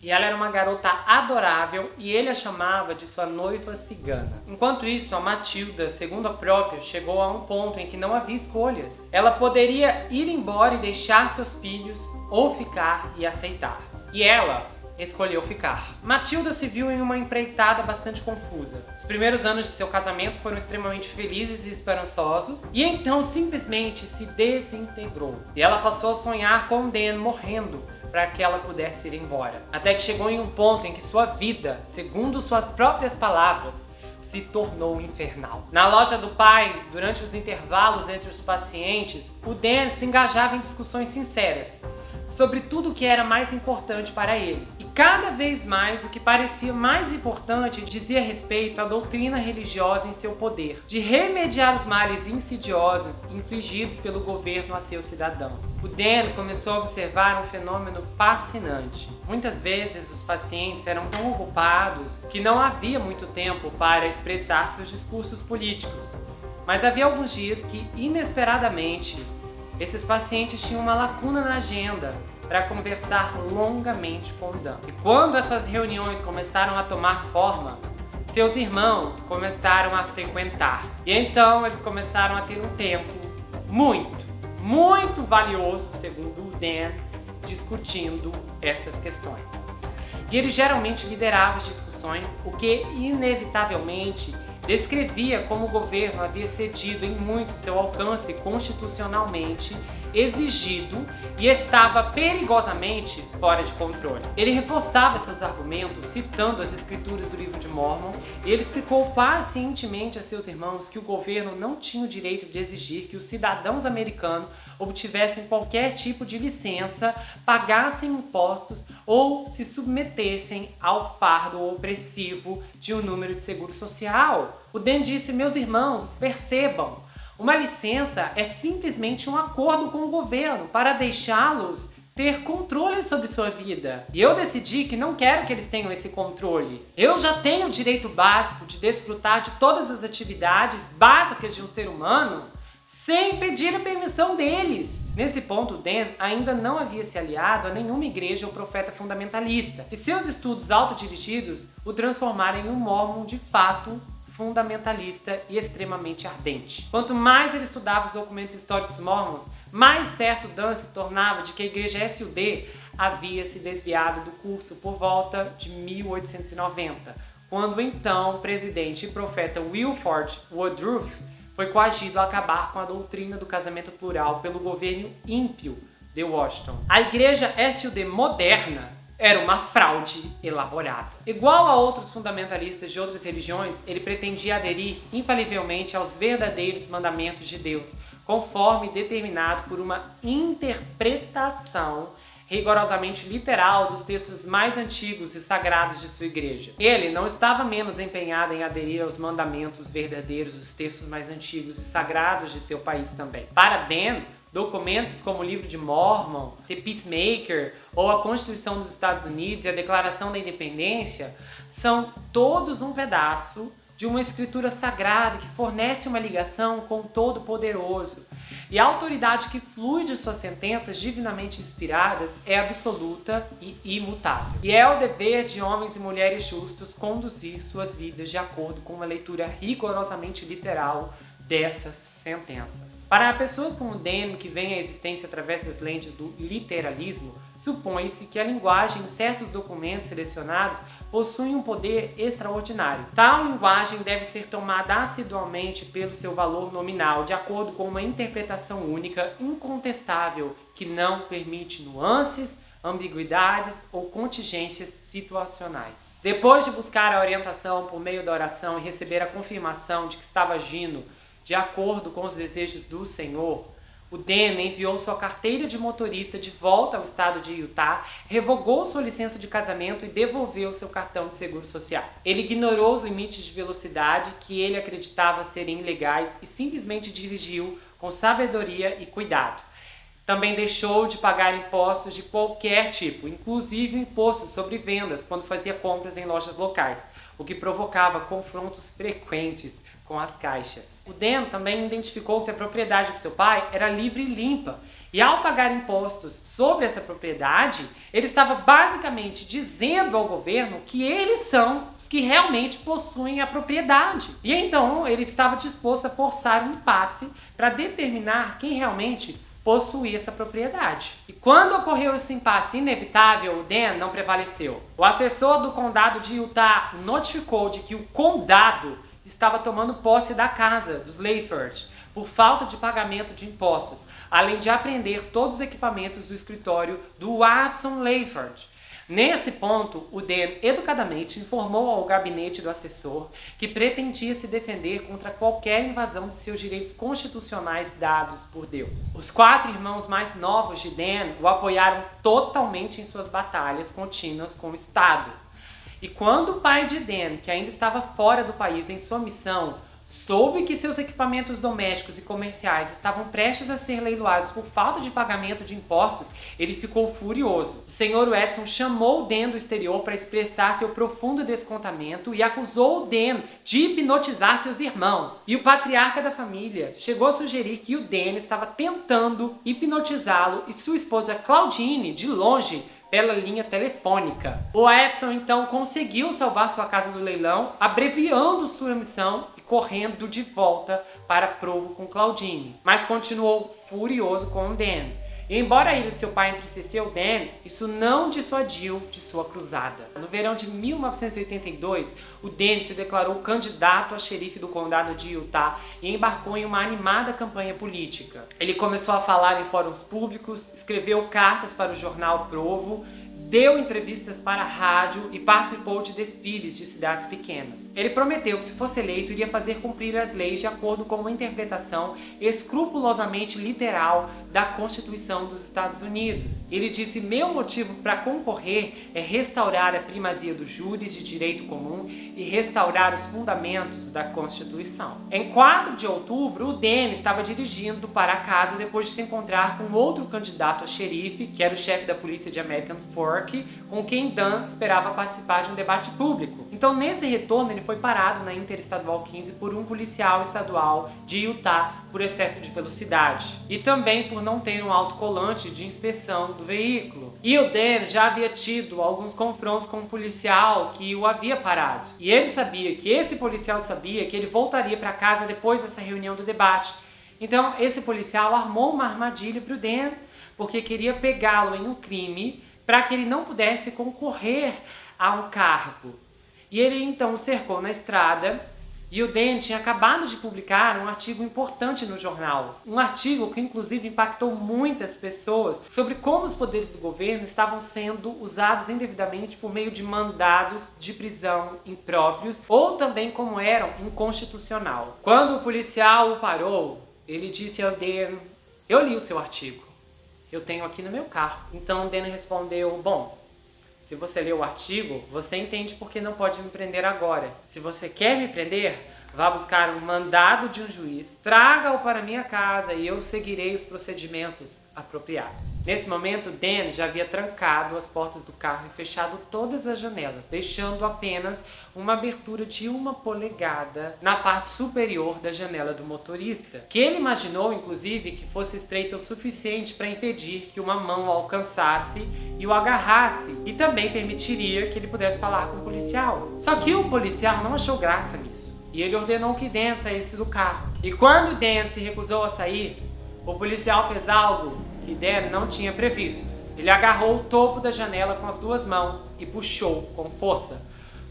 A: E ela era uma garota adorável e ele a chamava de sua noiva cigana. Enquanto isso, a Matilda, segundo a própria, chegou a um ponto em que não havia escolhas. Ela poderia ir embora e deixar seus filhos ou ficar e aceitar. E ela escolheu ficar. Matilda se viu em uma empreitada bastante confusa. Os primeiros anos de seu casamento foram extremamente felizes e esperançosos, e então simplesmente se desintegrou. E ela passou a sonhar com Dan morrendo para que ela pudesse ir embora. Até que chegou em um ponto em que sua vida, segundo suas próprias palavras, se tornou infernal. Na loja do pai, durante os intervalos entre os pacientes, o Dan se engajava em discussões sinceras sobre tudo o que era mais importante para ele. E cada vez mais o que parecia mais importante dizia respeito à doutrina religiosa em seu poder, de remediar os males insidiosos infligidos pelo governo a seus cidadãos. O Dan começou a observar um fenômeno fascinante. Muitas vezes os pacientes eram tão ocupados que não havia muito tempo para expressar seus discursos políticos. Mas havia alguns dias que, inesperadamente, esses pacientes tinham uma lacuna na agenda para conversar longamente com o Dan. E quando essas reuniões começaram a tomar forma, seus irmãos começaram a frequentar. E então eles começaram a ter um tempo muito valioso, segundo o Dan, discutindo essas questões. E ele geralmente liderava as discussões, o que inevitavelmente descrevia como o governo havia cedido em muito seu alcance constitucionalmente exigido e estava perigosamente fora de controle. Ele reforçava seus argumentos citando as escrituras do livro de Mórmon e ele explicou pacientemente a seus irmãos que o governo não tinha o direito de exigir que os cidadãos americanos obtivessem qualquer tipo de licença, pagassem impostos ou se submetessem ao fardo opressivo de um número de seguro social. O Dan disse: meus irmãos, percebam, uma licença é simplesmente um acordo com o governo para deixá-los ter controle sobre sua vida. E eu decidi que não quero que eles tenham esse controle. Eu já tenho o direito básico de desfrutar de todas as atividades básicas de um ser humano sem pedir a permissão deles. Nesse ponto, Dan ainda não havia se aliado a nenhuma igreja ou profeta fundamentalista, e seus estudos autodirigidos o transformaram em um mormon de fato fundamentalista e extremamente ardente. Quanto mais ele estudava os documentos históricos mormons, mais certo Dan se tornava de que a igreja SUD havia se desviado do curso por volta de 1890, quando então o presidente e profeta Wilford Woodruff foi coagido a acabar com a doutrina do casamento plural pelo governo ímpio de Washington. A igreja SUD moderna era uma fraude elaborada. Igual a outros fundamentalistas de outras religiões, ele pretendia aderir infalivelmente aos verdadeiros mandamentos de Deus, conforme determinado por uma interpretação rigorosamente literal dos textos mais antigos e sagrados de sua igreja. Ele não estava menos empenhado em aderir aos mandamentos verdadeiros dos textos mais antigos e sagrados de seu país também. Para Dan, documentos como o Livro de Mormon, The Peacemaker ou a Constituição dos Estados Unidos e a Declaração da Independência são todos um pedaço de uma escritura sagrada que fornece uma ligação com o Todo-Poderoso. E a autoridade que flui de suas sentenças divinamente inspiradas é absoluta e imutável. E é o dever de homens e mulheres justos conduzir suas vidas de acordo com uma leitura rigorosamente literal dessas sentenças. Para pessoas como Dan, que veem a existência através das lentes do literalismo, supõe-se que a linguagem em certos documentos selecionados possui um poder extraordinário. Tal linguagem deve ser tomada assiduamente pelo seu valor nominal, de acordo com uma interpretação única, incontestável, que não permite nuances, ambiguidades ou contingências situacionais. Depois de buscar a orientação por meio da oração e receber a confirmação de que estava agindo de acordo com os desejos do Senhor, o Dan enviou sua carteira de motorista de volta ao estado de Utah, revogou sua licença de casamento e devolveu seu cartão de seguro social. Ele ignorou os limites de velocidade que ele acreditava serem ilegais e simplesmente dirigiu com sabedoria e cuidado. Também deixou de pagar impostos de qualquer tipo, inclusive o imposto sobre vendas quando fazia compras em lojas locais, o que provocava confrontos frequentes com as caixas. O Dan também identificou que a propriedade do seu pai era livre e limpa, e ao pagar impostos sobre essa propriedade, ele estava basicamente dizendo ao governo que eles são os que realmente possuem a propriedade. E então ele estava disposto a forçar um impasse para determinar quem realmente possuía essa propriedade. E quando ocorreu esse impasse inevitável, o Dan não prevaleceu. O assessor do condado de Utah notificou de que o condado estava tomando posse da casa dos Layford por falta de pagamento de impostos, além de apreender todos os equipamentos do escritório do Watson Layford. Nesse ponto, o Dan educadamente informou ao gabinete do assessor que pretendia se defender contra qualquer invasão de seus direitos constitucionais dados por Deus. Os 4 irmãos mais novos de Dan o apoiaram totalmente em suas batalhas contínuas com o Estado. E quando o pai de Dan, que ainda estava fora do país em sua missão, soube que seus equipamentos domésticos e comerciais estavam prestes a ser leiloados por falta de pagamento de impostos, ele ficou furioso. O Sr. Edson chamou Dan do exterior para expressar seu profundo descontamento e acusou Dan de hipnotizar seus irmãos. E o patriarca da família chegou a sugerir que o Dan estava tentando hipnotizá-lo e sua esposa Claudine, de longe, pela linha telefônica. O Edson então conseguiu salvar sua casa do leilão, abreviando sua missão e correndo de volta para Provo com Claudine, mas continuou furioso com o Dan. E embora a ira de seu pai entristeceu Dan, isso não dissuadiu de sua cruzada. No verão de 1982, o Dan se declarou candidato a xerife do condado de Utah e embarcou em uma animada campanha política. Ele começou a falar em fóruns públicos, escreveu cartas para o jornal Provo, deu entrevistas para a rádio e participou de desfiles de cidades pequenas. Ele prometeu que, se fosse eleito, iria fazer cumprir as leis de acordo com uma interpretação escrupulosamente literal da Constituição dos Estados Unidos. Ele disse: meu motivo para concorrer é restaurar a primazia dos júris de direito comum e restaurar os fundamentos da Constituição. Em 4 de outubro, o Dan estava dirigindo para casa depois de se encontrar com outro candidato a xerife, que era o chefe da polícia de American Fork, York, com quem Dan esperava participar de um debate público. Então, nesse retorno, ele foi parado na Interestadual 15 por um policial estadual de Utah por excesso de velocidade e também por não ter um autocolante de inspeção do veículo. E o Dan já havia tido alguns confrontos com um policial que o havia parado. E ele sabia que esse policial sabia que ele voltaria para casa depois dessa reunião do debate. Então, esse policial armou uma armadilha para o Dan, porque queria pegá-lo em um crime para que ele não pudesse concorrer a um cargo. E ele então o cercou na estrada, e o Dan tinha acabado de publicar um artigo importante no jornal. Um artigo que inclusive impactou muitas pessoas sobre como os poderes do governo estavam sendo usados indevidamente por meio de mandados de prisão impróprios ou também como eram inconstitucional. Quando o policial o parou, ele disse ao Dan: "Eu li o seu artigo. Eu tenho aqui no meu carro." Então o Dan respondeu: "Bom, se você leu o artigo, você entende por que não pode me prender agora. Se você quer me prender, vá buscar um mandado de um juiz, traga-o para minha casa e eu seguirei os procedimentos apropriados." Nesse momento, Dan já havia trancado as portas do carro e fechado todas as janelas, deixando apenas uma abertura de 1 polegada na parte superior da janela do motorista, que ele imaginou, inclusive, que fosse estreita o suficiente para impedir que uma mão o alcançasse e o agarrasse, e também permitiria que ele pudesse falar com o policial. Só que o policial não achou graça nisso, e ele ordenou que Dan saísse do carro. E quando Dan se recusou a sair, o policial fez algo que Dan não tinha previsto. Ele agarrou o topo da janela com as 2 mãos e puxou com força,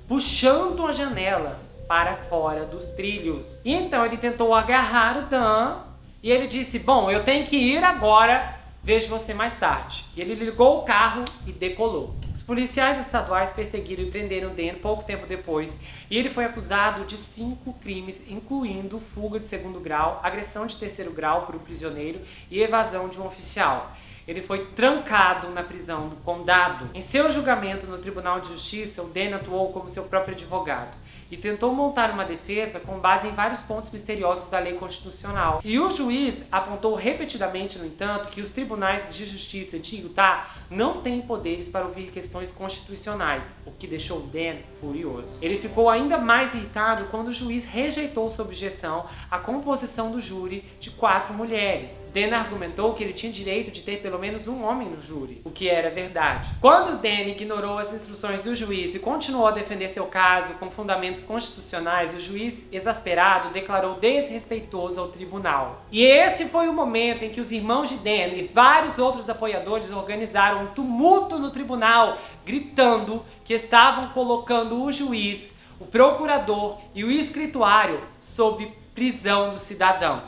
A: puxando a janela para fora dos trilhos. E então ele tentou agarrar o Dan e ele disse: "Bom, eu tenho que ir agora, vejo você mais tarde." E ele ligou o carro e decolou. Os policiais estaduais perseguiram e prenderam Dan pouco tempo depois, e ele foi acusado de 5 crimes, incluindo fuga de 2º grau, agressão de 3º grau por um prisioneiro e evasão de um oficial. Ele foi trancado na prisão do condado. Em seu julgamento no Tribunal de Justiça, o Dan atuou como seu próprio advogado e tentou montar uma defesa com base em vários pontos misteriosos da lei constitucional. E o juiz apontou repetidamente, no entanto, que os tribunais de justiça de Utah não têm poderes para ouvir questões constitucionais, o que deixou Dan furioso. Ele ficou ainda mais irritado quando o juiz rejeitou sob objeção a composição do júri de 4 mulheres. Dan argumentou que ele tinha direito de ter pelo menos um homem no júri, o que era verdade. Quando Dan ignorou as instruções do juiz e continuou a defender seu caso com fundamentos constitucionais, o juiz, exasperado, declarou desrespeitoso ao tribunal. E esse foi o momento em que os irmãos de Dan e vários outros apoiadores organizaram um tumulto no tribunal, gritando que estavam colocando o juiz, o procurador e o escrituário sob prisão do cidadão.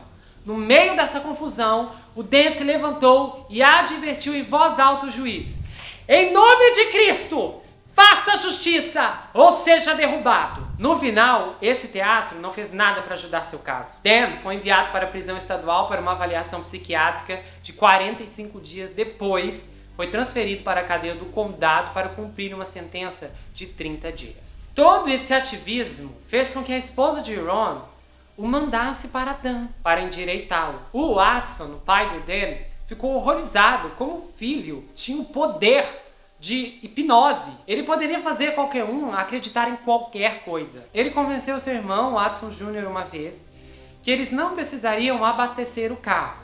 A: No meio dessa confusão, o Dan se levantou e advertiu em voz alta o juiz: "Em nome de Cristo, faça justiça ou seja derrubado." No final, esse teatro não fez nada para ajudar seu caso. Dan foi enviado para a prisão estadual para uma avaliação psiquiátrica de 45 dias depois. Foi transferido para a cadeia do condado para cumprir uma sentença de 30 dias. Todo esse ativismo fez com que a esposa de Ron o mandasse para Dan, para endireitá-lo. O Watson, o pai do Dan, ficou horrorizado como o filho tinha o poder de hipnose. Ele poderia fazer qualquer um acreditar em qualquer coisa. Ele convenceu seu irmão, Watson Jr., uma vez, que eles não precisariam abastecer o carro.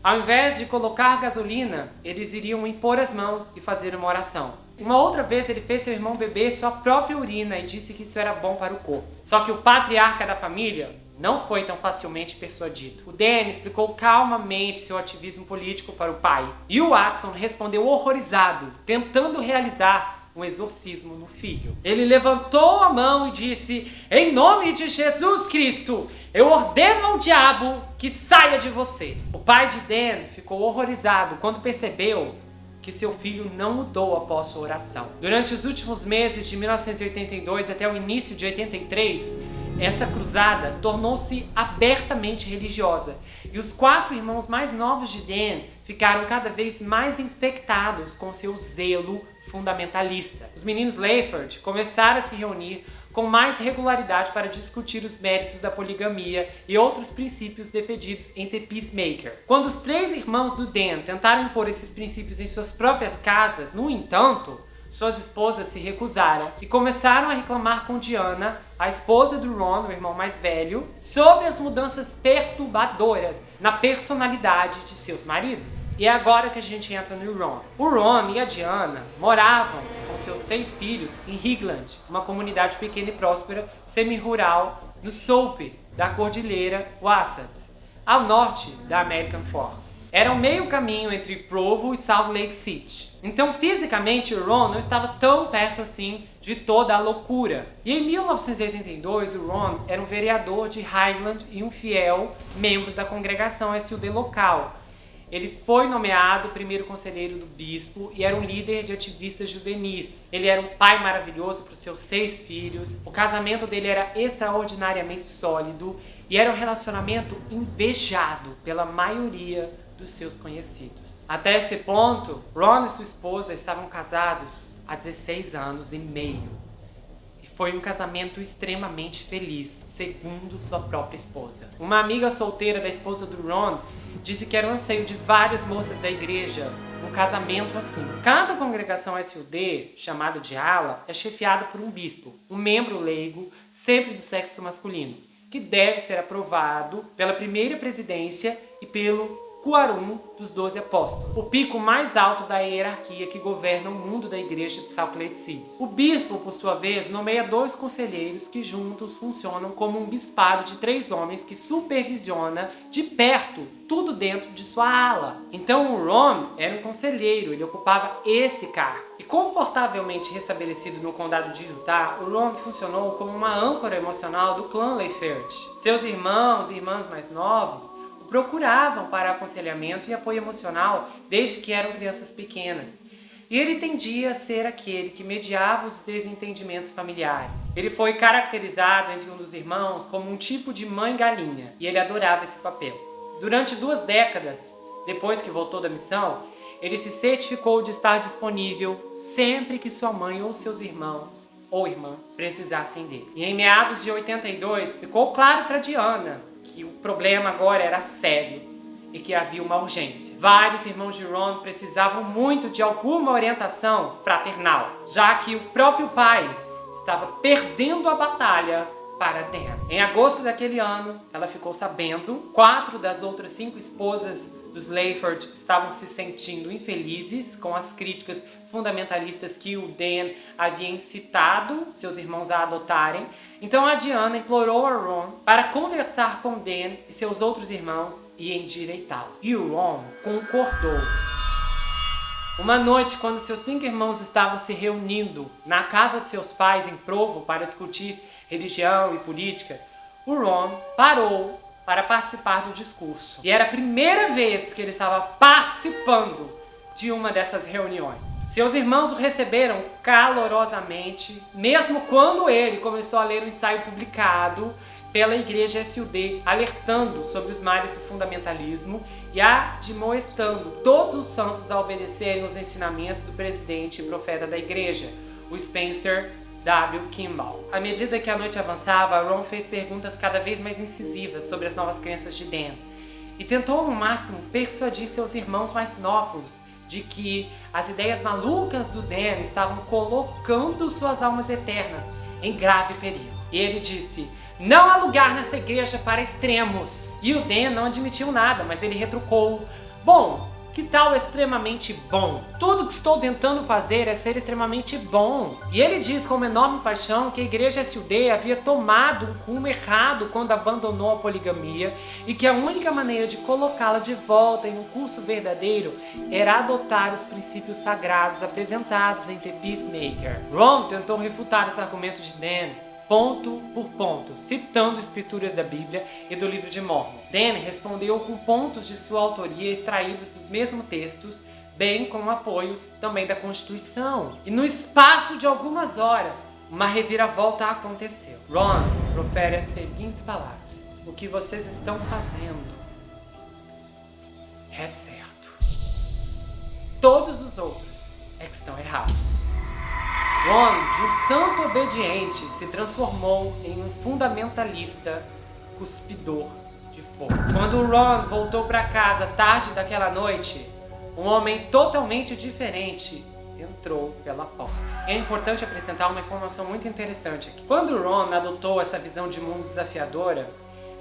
A: Ao invés de colocar gasolina, eles iriam impor as mãos e fazer uma oração. Uma outra vez ele fez seu irmão beber sua própria urina e disse que isso era bom para o corpo. Só que o patriarca da família não foi tão facilmente persuadido. O Dan explicou calmamente seu ativismo político para o pai. E o Watson respondeu horrorizado, tentando realizar um exorcismo no filho. Ele levantou a mão e disse: "Em nome de Jesus Cristo, eu ordeno ao diabo que saia de você." O pai de Dan ficou horrorizado quando percebeu que seu filho não mudou após sua oração. Durante os últimos meses de 1982 até o início de 83, essa cruzada tornou-se abertamente religiosa e os 4 irmãos mais novos de Dan ficaram cada vez mais infectados com seu zelo fundamentalista. Os meninos Layford começaram a se reunir com mais regularidade para discutir os méritos da poligamia e outros princípios defendidos em The Peacemaker. Quando os 3 irmãos do Dan tentaram impor esses princípios em suas próprias casas, no entanto, suas esposas se recusaram e começaram a reclamar com Diana, a esposa do Ron, o irmão mais velho, sobre as mudanças perturbadoras na personalidade de seus maridos. E é agora que a gente entra no Ron. O Ron e a Diana moravam com seus 6 filhos em Higland, uma comunidade pequena e próspera, semi-rural, no Soap da Cordilheira Wasatch, ao norte da American Fork. Era um meio caminho entre Provo e Salt Lake City. Então, fisicamente, o Ron não estava tão perto assim de toda a loucura. E em 1982, o Ron era um vereador de Highland e um fiel membro da congregação SUD local. Ele foi nomeado primeiro conselheiro do bispo e era um líder de ativistas juvenis. Ele era um pai maravilhoso para os seus 6 filhos. O casamento dele era extraordinariamente sólido e era um relacionamento invejado pela maioria dos seus conhecidos. Até esse ponto, Ron e sua esposa estavam casados há 16 anos e meio. E foi um casamento extremamente feliz, segundo sua própria esposa. Uma amiga solteira da esposa do Ron disse que era um anseio de várias moças da igreja um casamento assim. Cada congregação SUD, chamada de ala, é chefiada por um bispo, um membro leigo, sempre do sexo masculino, que deve ser aprovado pela primeira presidência e pelo Quórum dos 12 apóstolos, o pico mais alto da hierarquia que governa o mundo da igreja de Salt Lake City. O bispo, por sua vez, nomeia 2 conselheiros que juntos funcionam como um bispado de 3 homens que supervisiona de perto tudo dentro de sua ala. Então o Ron era um conselheiro, ele ocupava esse cargo. E confortavelmente restabelecido no condado de Utah, o Ron funcionou como uma âncora emocional do clã Layford. Seus irmãos e irmãs mais novos procuravam para aconselhamento e apoio emocional desde que eram crianças pequenas. E ele tendia a ser aquele que mediava os desentendimentos familiares. Ele foi caracterizado entre um dos irmãos como um tipo de mãe-galinha, e ele adorava esse papel. Durante 2 décadas, depois que voltou da missão, ele se certificou de estar disponível sempre que sua mãe ou seus irmãos ou irmãs precisassem dele. E em meados de 82, ficou claro para Diana que o problema agora era sério e que havia uma urgência. Vários irmãos de Ron precisavam muito de alguma orientação fraternal, já que o próprio pai estava perdendo a batalha para Dan. Em agosto daquele ano, ela ficou sabendo, 4 das outras 5 esposas dos Layford estavam se sentindo infelizes com as críticas fundamentalistas que o Dan havia incitado seus irmãos a adotarem. Então a Diana implorou a Ron para conversar com Dan e seus outros irmãos e endireitá-lo. E o Ron concordou. Uma noite, quando seus 5 irmãos estavam se reunindo na casa de seus pais em Provo para discutir religião e política, o Ron parou para participar do discurso. E era a primeira vez que ele estava participando de uma dessas reuniões. Seus irmãos o receberam calorosamente, mesmo quando ele começou a ler um ensaio publicado pela igreja SUD, alertando sobre os males do fundamentalismo e admoestando todos os santos a obedecerem os ensinamentos do presidente e profeta da igreja, o Spencer W. Kimball. À medida que a noite avançava, Ron fez perguntas cada vez mais incisivas sobre as novas crenças de Dan e tentou ao máximo persuadir seus irmãos mais novos de que as ideias malucas do Dan estavam colocando suas almas eternas em grave perigo. E ele disse: não há lugar nessa igreja para extremos. E o Dan não admitiu nada, mas ele retrucou: bom, que tal extremamente bom? Tudo que estou tentando fazer é ser extremamente bom. E ele diz com uma enorme paixão que a igreja SUD havia tomado um rumo errado quando abandonou a poligamia e que a única maneira de colocá-la de volta em um curso verdadeiro era adotar os princípios sagrados apresentados em The Peacemaker. Ron tentou refutar os argumentos de Dan ponto por ponto, citando escrituras da Bíblia e do livro de Mormon. Dan respondeu com pontos de sua autoria extraídos dos mesmos textos, bem como apoios também da Constituição. E no espaço de algumas horas, uma reviravolta aconteceu. Ron profere as seguintes palavras: o que vocês estão fazendo é certo. Todos os outros é que estão errados. Ron, de um santo obediente, se transformou em um fundamentalista cuspidor de fogo. Quando Ron voltou para casa tarde daquela noite, um homem totalmente diferente entrou pela porta. É importante acrescentar uma informação muito interessante aqui. Quando Ron adotou essa visão de mundo desafiadora,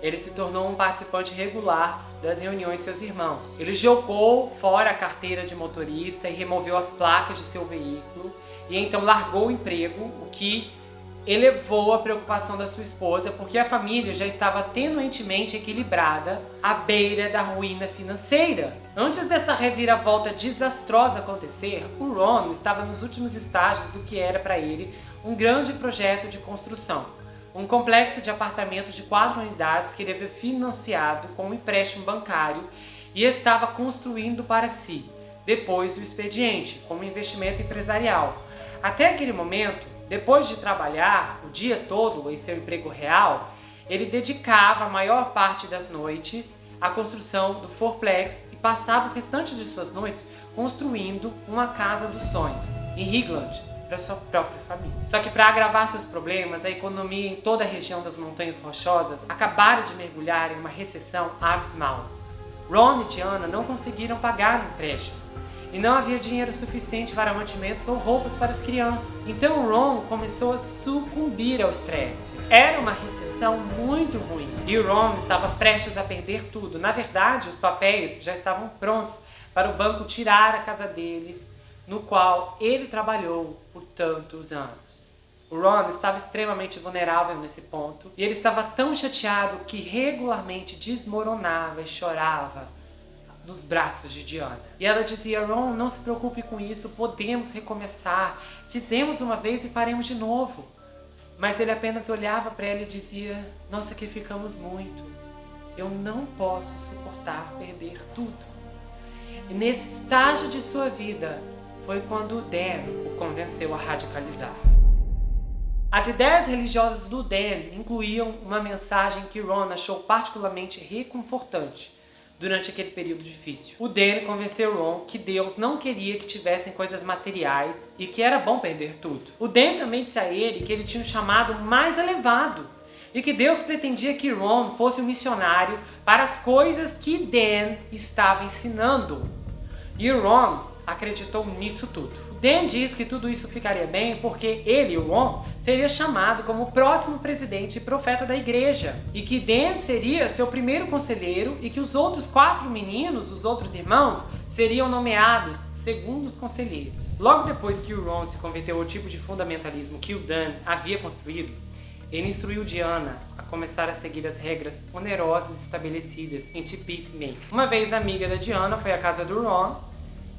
A: ele se tornou um participante regular das reuniões de seus irmãos. Ele jogou fora a carteira de motorista e removeu as placas de seu veículo e então largou o emprego, o que elevou a preocupação da sua esposa, porque a família já estava tenuentemente equilibrada à beira da ruína financeira. Antes dessa reviravolta desastrosa acontecer, o Ron estava nos últimos estágios do que era para ele um grande projeto de construção. Um complexo de apartamentos de 4 unidades que ele havia financiado com um empréstimo bancário e estava construindo para si, depois do expediente, como investimento empresarial. Até aquele momento, depois de trabalhar o dia todo em seu emprego real, ele dedicava a maior parte das noites à construção do fourplex e passava o restante de suas noites construindo uma casa dos sonhos em Higland para sua própria família. Só que para agravar seus problemas, a economia em toda a região das Montanhas Rochosas acabara de mergulhar em uma recessão abismal. Ron e Diana não conseguiram pagar o empréstimo e não havia dinheiro suficiente para mantimentos ou roupas para as crianças. Então Ron começou a sucumbir ao estresse. Era uma recessão muito ruim e Ron estava prestes a perder tudo. Na verdade, os papéis já estavam prontos para o banco tirar a casa deles, no qual ele trabalhou por tantos anos. O Ron estava extremamente vulnerável nesse ponto e ele estava tão chateado que regularmente desmoronava e chorava nos braços de Diana. E ela dizia: Ron, não se preocupe com isso, podemos recomeçar, fizemos uma vez e faremos de novo. Mas ele apenas olhava para ela e dizia: nossa, que ficamos muito, eu não posso suportar perder tudo. E nesse estágio de sua vida foi quando o Dan o convenceu a radicalizar. As ideias religiosas do Dan incluíam uma mensagem que Ron achou particularmente reconfortante durante aquele período difícil. O Dan convenceu Ron que Deus não queria que tivessem coisas materiais e que era bom perder tudo. O Dan também disse a ele que ele tinha um chamado mais elevado e que Deus pretendia que Ron fosse um missionário para as coisas que Dan estava ensinando. E Ron acreditou nisso tudo. Dan diz que tudo isso ficaria bem porque ele, o Ron, seria chamado como o próximo presidente e profeta da igreja. E que Dan seria seu primeiro conselheiro e que os outros 4 meninos, os outros irmãos, seriam nomeados segundos conselheiros. Logo depois que o Ron se converteu ao tipo de fundamentalismo que o Dan havia construído, ele instruiu Diana a começar a seguir as regras onerosas estabelecidas em Peacemaker. Uma vez a amiga da Diana foi à casa do Ron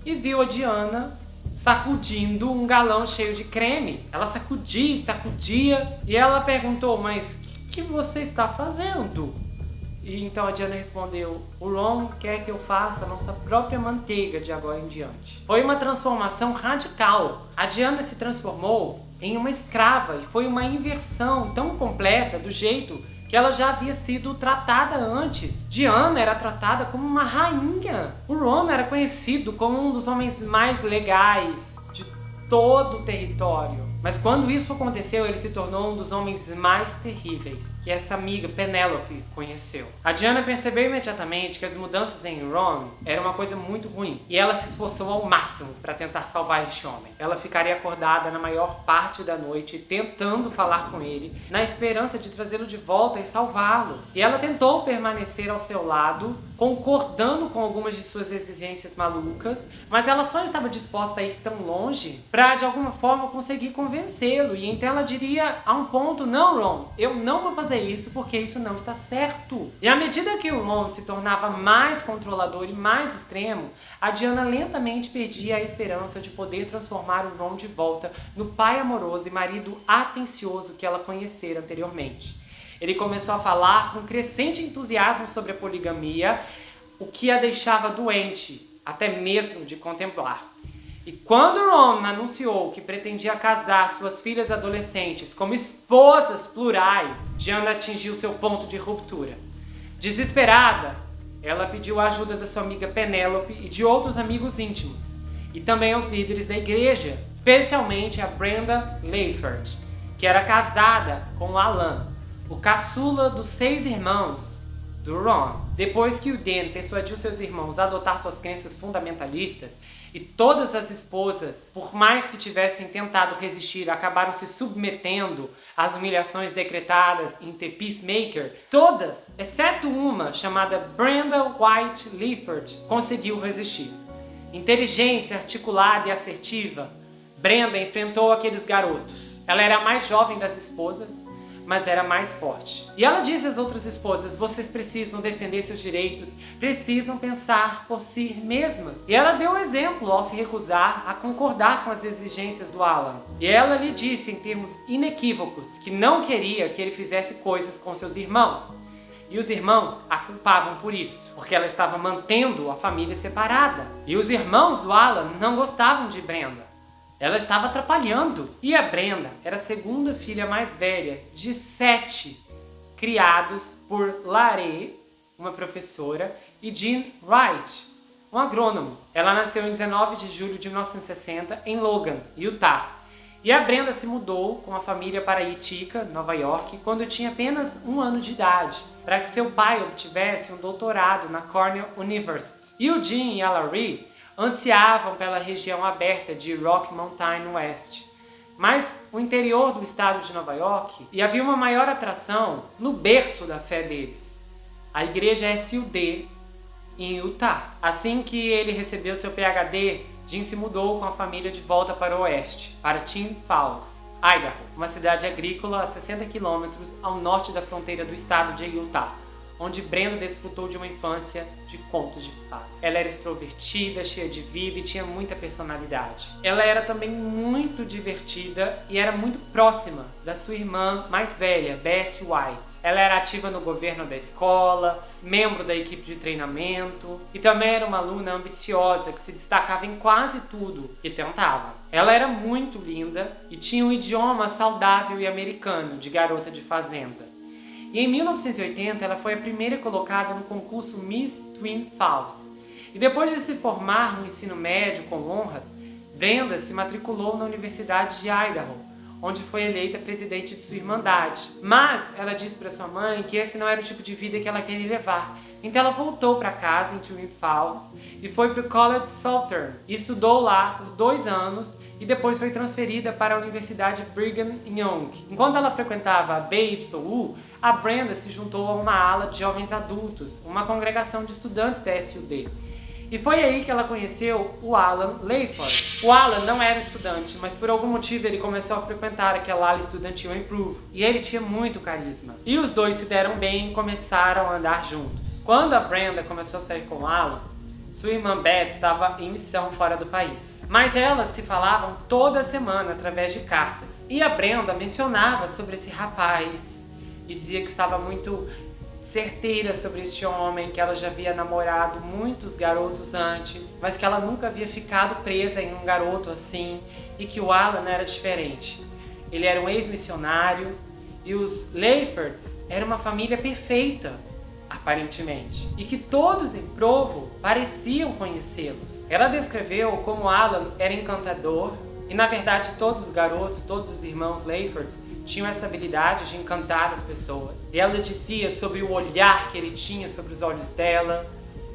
A: e viu a Diana sacudindo um galão cheio de creme. Ela sacudia e sacudia e ela perguntou: mas o que você está fazendo? E então a Diana respondeu: o Ron quer que eu faça a nossa própria manteiga de agora em diante. Foi uma transformação radical. A Diana se transformou em uma escrava e foi uma inversão tão completa do jeito que ela já havia sido tratada antes. Diana era tratada como uma rainha. O Ron era conhecido como um dos homens mais legais de todo o território. Mas quando isso aconteceu, ele se tornou um dos homens mais terríveis que essa amiga, Penélope, conheceu. A Diana percebeu imediatamente que as mudanças em Ron eram uma coisa muito ruim. E ela se esforçou ao máximo para tentar salvar este homem. Ela ficaria acordada na maior parte da noite, tentando falar com ele, na esperança de trazê-lo de volta e salvá-lo. E ela tentou permanecer ao seu lado, concordando com algumas de suas exigências malucas, mas ela só estava disposta a ir tão longe para, de alguma forma, conseguir convencê-lo. E então ela diria a um ponto: não, Ron, eu não vou fazer isso porque isso não está certo. E à medida que o Ron se tornava mais controlador e mais extremo, a Diana lentamente perdia a esperança de poder transformar o Ron de volta no pai amoroso e marido atencioso que ela conhecera anteriormente. Ele começou a falar com crescente entusiasmo sobre a poligamia, o que a deixava doente, até mesmo de contemplar. E quando Ron anunciou que pretendia casar suas filhas adolescentes como esposas plurais, Diana atingiu seu ponto de ruptura. Desesperada, ela pediu a ajuda da sua amiga Penélope e de outros amigos íntimos. e também aos líderes da igreja, especialmente a Brenda Layford, que era casada com o Alan, o caçula dos 6 irmãos do Ron. Depois que o Dan persuadiu seus irmãos a adotar suas crenças fundamentalistas e todas as esposas, por mais que tivessem tentado resistir, acabaram se submetendo às humilhações decretadas em The Peacemaker, todas, exceto uma chamada Brenda White Layford, conseguiu resistir. Inteligente, articulada e assertiva, Brenda enfrentou aqueles garotos. Ela era a mais jovem das esposas, mas era mais forte. E ela disse às outras esposas: vocês precisam defender seus direitos, precisam pensar por si mesmas. E ela deu exemplo ao se recusar a concordar com as exigências do Alan. E ela lhe disse em termos inequívocos que não queria que ele fizesse coisas com seus irmãos. E os irmãos a culpavam por isso, porque ela estava mantendo a família separada. E os irmãos do Alan não gostavam de Brenda. Ela estava atrapalhando. E a Brenda era a segunda filha mais velha de 7 criados por Larry, uma professora, e Jean Wright, um agrônomo. Ela nasceu em 19 de julho de 1960 em Logan, Utah. E a Brenda se mudou com a família para Ithaca, Nova York, quando tinha apenas 1 ano de idade, para que seu pai obtivesse um doutorado na Cornell University. E o Jean e a Larry ansiavam pela região aberta de Rocky Mountain West. Mas o interior do estado de Nova York, e havia uma maior atração no berço da fé deles, a igreja SUD em Utah. Assim que ele recebeu seu PhD, Jim se mudou com a família de volta para o oeste, para Twin Falls, Idaho, uma cidade agrícola a 60 quilômetros ao norte da fronteira do estado de Utah, onde Brenda desfrutou de uma infância de contos de fadas. Ela era extrovertida, cheia de vida e tinha muita personalidade. Ela era também muito divertida e era muito próxima da sua irmã mais velha, Betty White. Ela era ativa no governo da escola, membro da equipe de treinamento e também era uma aluna ambiciosa que se destacava em quase tudo que tentava. Ela era muito linda e tinha um idioma saudável e americano de garota de fazenda. E em 1980 ela foi a primeira colocada no concurso Miss Twin Falls. E depois de se formar no ensino médio com honras, Brenda se matriculou na Universidade de Idaho, onde foi eleita presidente de sua irmandade. Mas ela disse para sua mãe que esse não era o tipo de vida que ela queria levar. Então ela voltou para casa em Twin Falls e foi para o College Southern. E estudou lá por 2 anos e depois foi transferida para a Universidade Brigham Young. Enquanto ela frequentava a BYU, a Brenda se juntou a uma ala de jovens adultos, uma congregação de estudantes da SUD. E foi aí que ela conheceu o Alan Layford. O Alan não era estudante, mas por algum motivo ele começou a frequentar aquela ala estudantil Improve. E ele tinha muito carisma. E os dois se deram bem e começaram a andar juntos. Quando a Brenda começou a sair com o Alan, sua irmã Beth estava em missão fora do país. Mas elas se falavam toda semana através de cartas. E a Brenda mencionava sobre esse rapaz e dizia que estava muito certeira sobre este homem, que ela já havia namorado muitos garotos antes, mas que ela nunca havia ficado presa em um garoto assim, e que o Alan era diferente. Ele era um ex-missionário e os Layfords eram uma família perfeita, aparentemente, e que todos em Provo pareciam conhecê-los. Ela descreveu como Alan era encantador e, na verdade, todos os garotos, todos os irmãos Layfords tinham essa habilidade de encantar as pessoas. E ela dizia sobre o olhar que ele tinha sobre os olhos dela,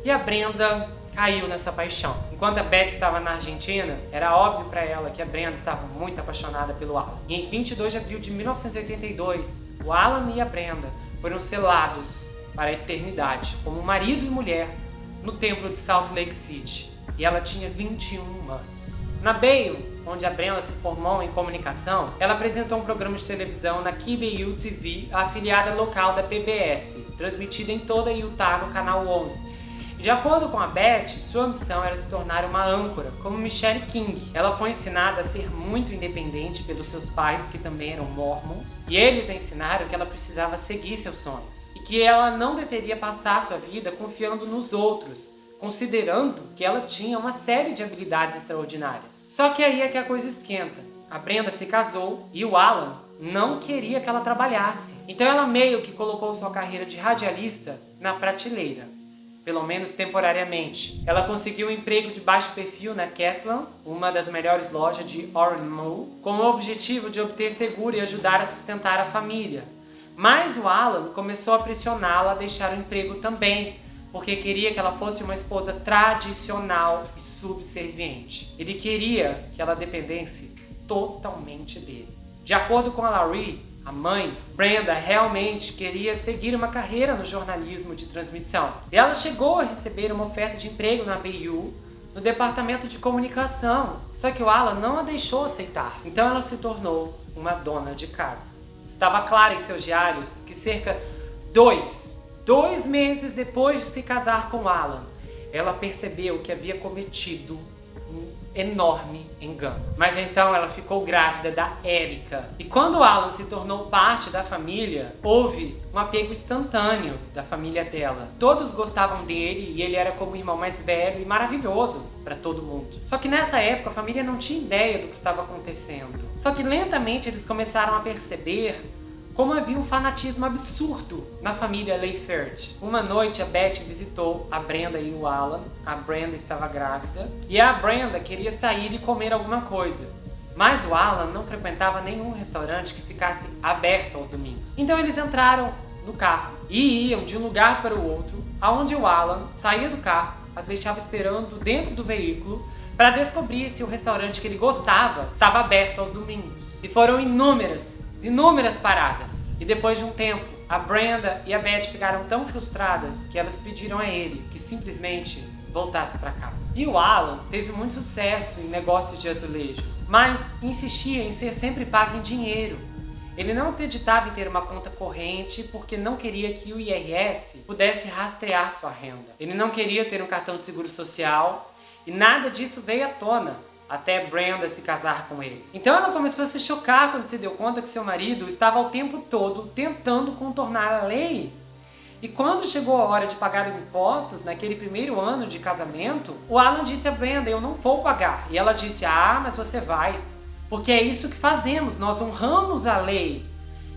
A: e a Brenda caiu nessa paixão. Enquanto a Beth estava na Argentina, era óbvio para ela que a Brenda estava muito apaixonada pelo Alan. E em 22 de abril de 1982, o Alan e a Brenda foram selados para a eternidade, como marido e mulher, no templo de Salt Lake City. E ela tinha 21 anos. Na Baylor, onde a Brenda se formou em comunicação, ela apresentou um programa de televisão na KBU TV, a afiliada local da PBS, transmitida em toda Utah no canal 11. E de acordo com a Beth, sua ambição era se tornar uma âncora, como Michelle King. Ela foi ensinada a ser muito independente pelos seus pais, que também eram mormons, e eles a ensinaram que ela precisava seguir seus sonhos, e que ela não deveria passar sua vida confiando nos outros, considerando que ela tinha uma série de habilidades extraordinárias. Só que aí é que a coisa esquenta. A Brenda se casou e o Alan não queria que ela trabalhasse. Então ela meio que colocou sua carreira de radialista na prateleira, pelo menos temporariamente. Ela conseguiu um emprego de baixo perfil na Caslan, uma das melhores lojas de Orange Mall, com o objetivo de obter seguro e ajudar a sustentar a família. Mas o Alan começou a pressioná-la a deixar o emprego também, porque queria que ela fosse uma esposa tradicional e subserviente. Ele queria que ela dependesse totalmente dele. De acordo com a Laurie, a mãe, Brenda realmente queria seguir uma carreira no jornalismo de transmissão. E ela chegou a receber uma oferta de emprego na BU, no departamento de comunicação. Só que o Alan não a deixou aceitar. Então ela se tornou uma dona de casa. Estava claro em seus diários que cerca de 2 meses depois de se casar com Alan, ela percebeu que havia cometido um enorme engano. Mas então ela ficou grávida da Erica. E quando Alan se tornou parte da família, houve um apego instantâneo da família dela. Todos gostavam dele e ele era como o irmão mais velho e maravilhoso para todo mundo. Só que nessa época a família não tinha ideia do que estava acontecendo. Só que lentamente eles começaram a perceber como havia um fanatismo absurdo na família Layford. Uma noite a Beth visitou a Brenda e o Alan. A Brenda estava grávida e a Brenda queria sair e comer alguma coisa. Mas o Alan não frequentava nenhum restaurante que ficasse aberto aos domingos. Então eles entraram no carro e iam de um lugar para o outro, aonde o Alan saía do carro, as deixava esperando dentro do veículo para descobrir se o restaurante que ele gostava estava aberto aos domingos. E foram inúmeras paradas. E depois de um tempo, a Brenda e a Beth ficaram tão frustradas que elas pediram a ele que simplesmente voltasse para casa. E o Alan teve muito sucesso em negócios de azulejos, mas insistia em ser sempre pago em dinheiro. Ele não acreditava em ter uma conta corrente porque não queria que o IRS pudesse rastrear sua renda. Ele não queria ter um cartão de seguro social e nada disso veio à tona até Brenda se casar com ele. Então ela começou a se chocar quando se deu conta que seu marido estava o tempo todo tentando contornar a lei. E quando chegou a hora de pagar os impostos, naquele primeiro ano de casamento, o Alan disse a Brenda: eu não vou pagar. E ela disse: ah, mas você vai, porque é isso que fazemos, nós honramos a lei.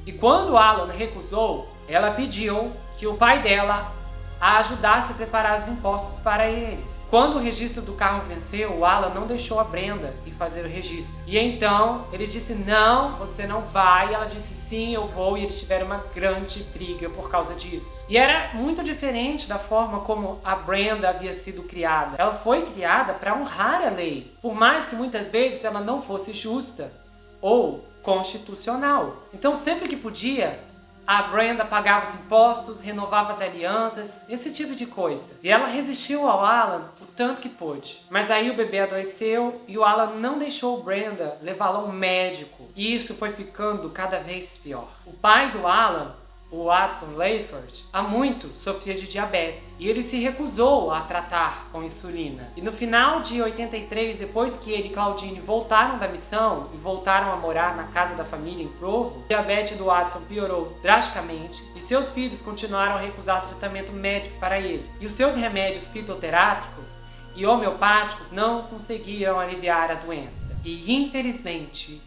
A: E quando o Alan recusou, ela pediu que o pai dela a ajudasse a preparar os impostos para eles. Quando o registro do carro venceu, o Alan não deixou a Brenda ir fazer o registro. E então ele disse: não, você não vai. E ela disse: sim, eu vou. E eles tiveram uma grande briga por causa disso. E era muito diferente da forma como a Brenda havia sido criada. Ela foi criada para honrar a lei, por mais que muitas vezes ela não fosse justa ou constitucional. Então sempre que podia, a Brenda pagava os impostos, renovava as alianças, esse tipo de coisa. E ela resistiu ao Alan o tanto que pôde. Mas aí o bebê adoeceu e o Alan não deixou Brenda levá-la ao médico. E isso foi ficando cada vez pior. O pai do Alan, o Watson Layford, há muito sofria de diabetes e ele se recusou a tratar com insulina. E no final de 83, depois que ele e Claudine voltaram da missão e voltaram a morar na casa da família em Provo, a diabetes do Watson piorou drasticamente e seus filhos continuaram a recusar tratamento médico para ele. E os seus remédios fitoterápicos e homeopáticos não conseguiram aliviar a doença. E infelizmente,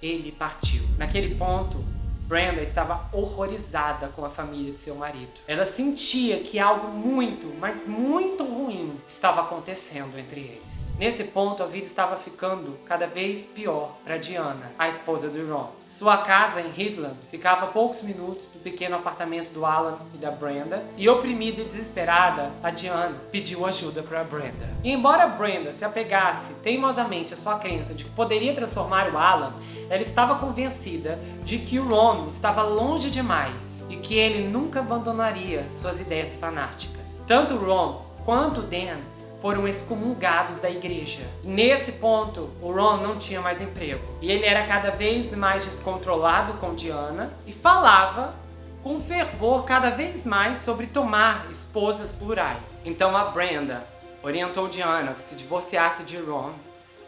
A: ele partiu. Naquele ponto, Brenda estava horrorizada com a família de seu marido. Ela sentia que algo muito, mas muito ruim estava acontecendo entre eles. Nesse ponto, a vida estava ficando cada vez pior para Diana, a esposa do Ron. Sua casa em Headland ficava a poucos minutos do pequeno apartamento do Alan e da Brenda, e oprimida e desesperada, a Diana pediu ajuda para Brenda. E embora Brenda se apegasse teimosamente à sua crença de que poderia transformar o Alan, ela estava convencida de que o Ron estava longe demais e que ele nunca abandonaria suas ideias fanáticas. Tanto Ron quanto Dan foram excomungados da igreja. Nesse ponto, o Ron não tinha mais emprego. E ele era cada vez mais descontrolado com Diana e falava com fervor cada vez mais sobre tomar esposas plurais. Então a Brenda orientou Diana que se divorciasse de Ron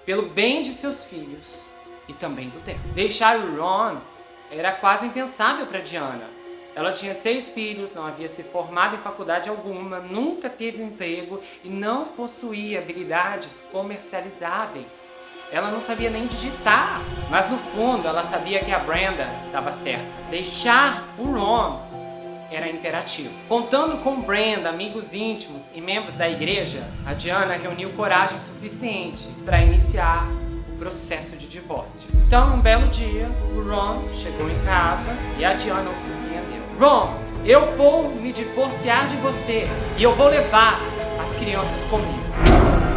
A: pelo bem de seus filhos e também do dela. Deixar o Ron era quase impensável para Diana. Ela tinha 6 filhos, não havia se formado em faculdade alguma, nunca teve um emprego e não possuía habilidades comercializáveis. Ela não sabia nem digitar, mas no fundo ela sabia que a Brenda estava certa. Deixar o Ron era imperativo. Contando com Brenda, amigos íntimos e membros da igreja, a Diana reuniu coragem suficiente para iniciar o processo de divórcio. Então, um belo dia, o Ron chegou em casa e a Diana o surpreendeu. Ron, eu vou me divorciar de você e eu vou levar as crianças comigo.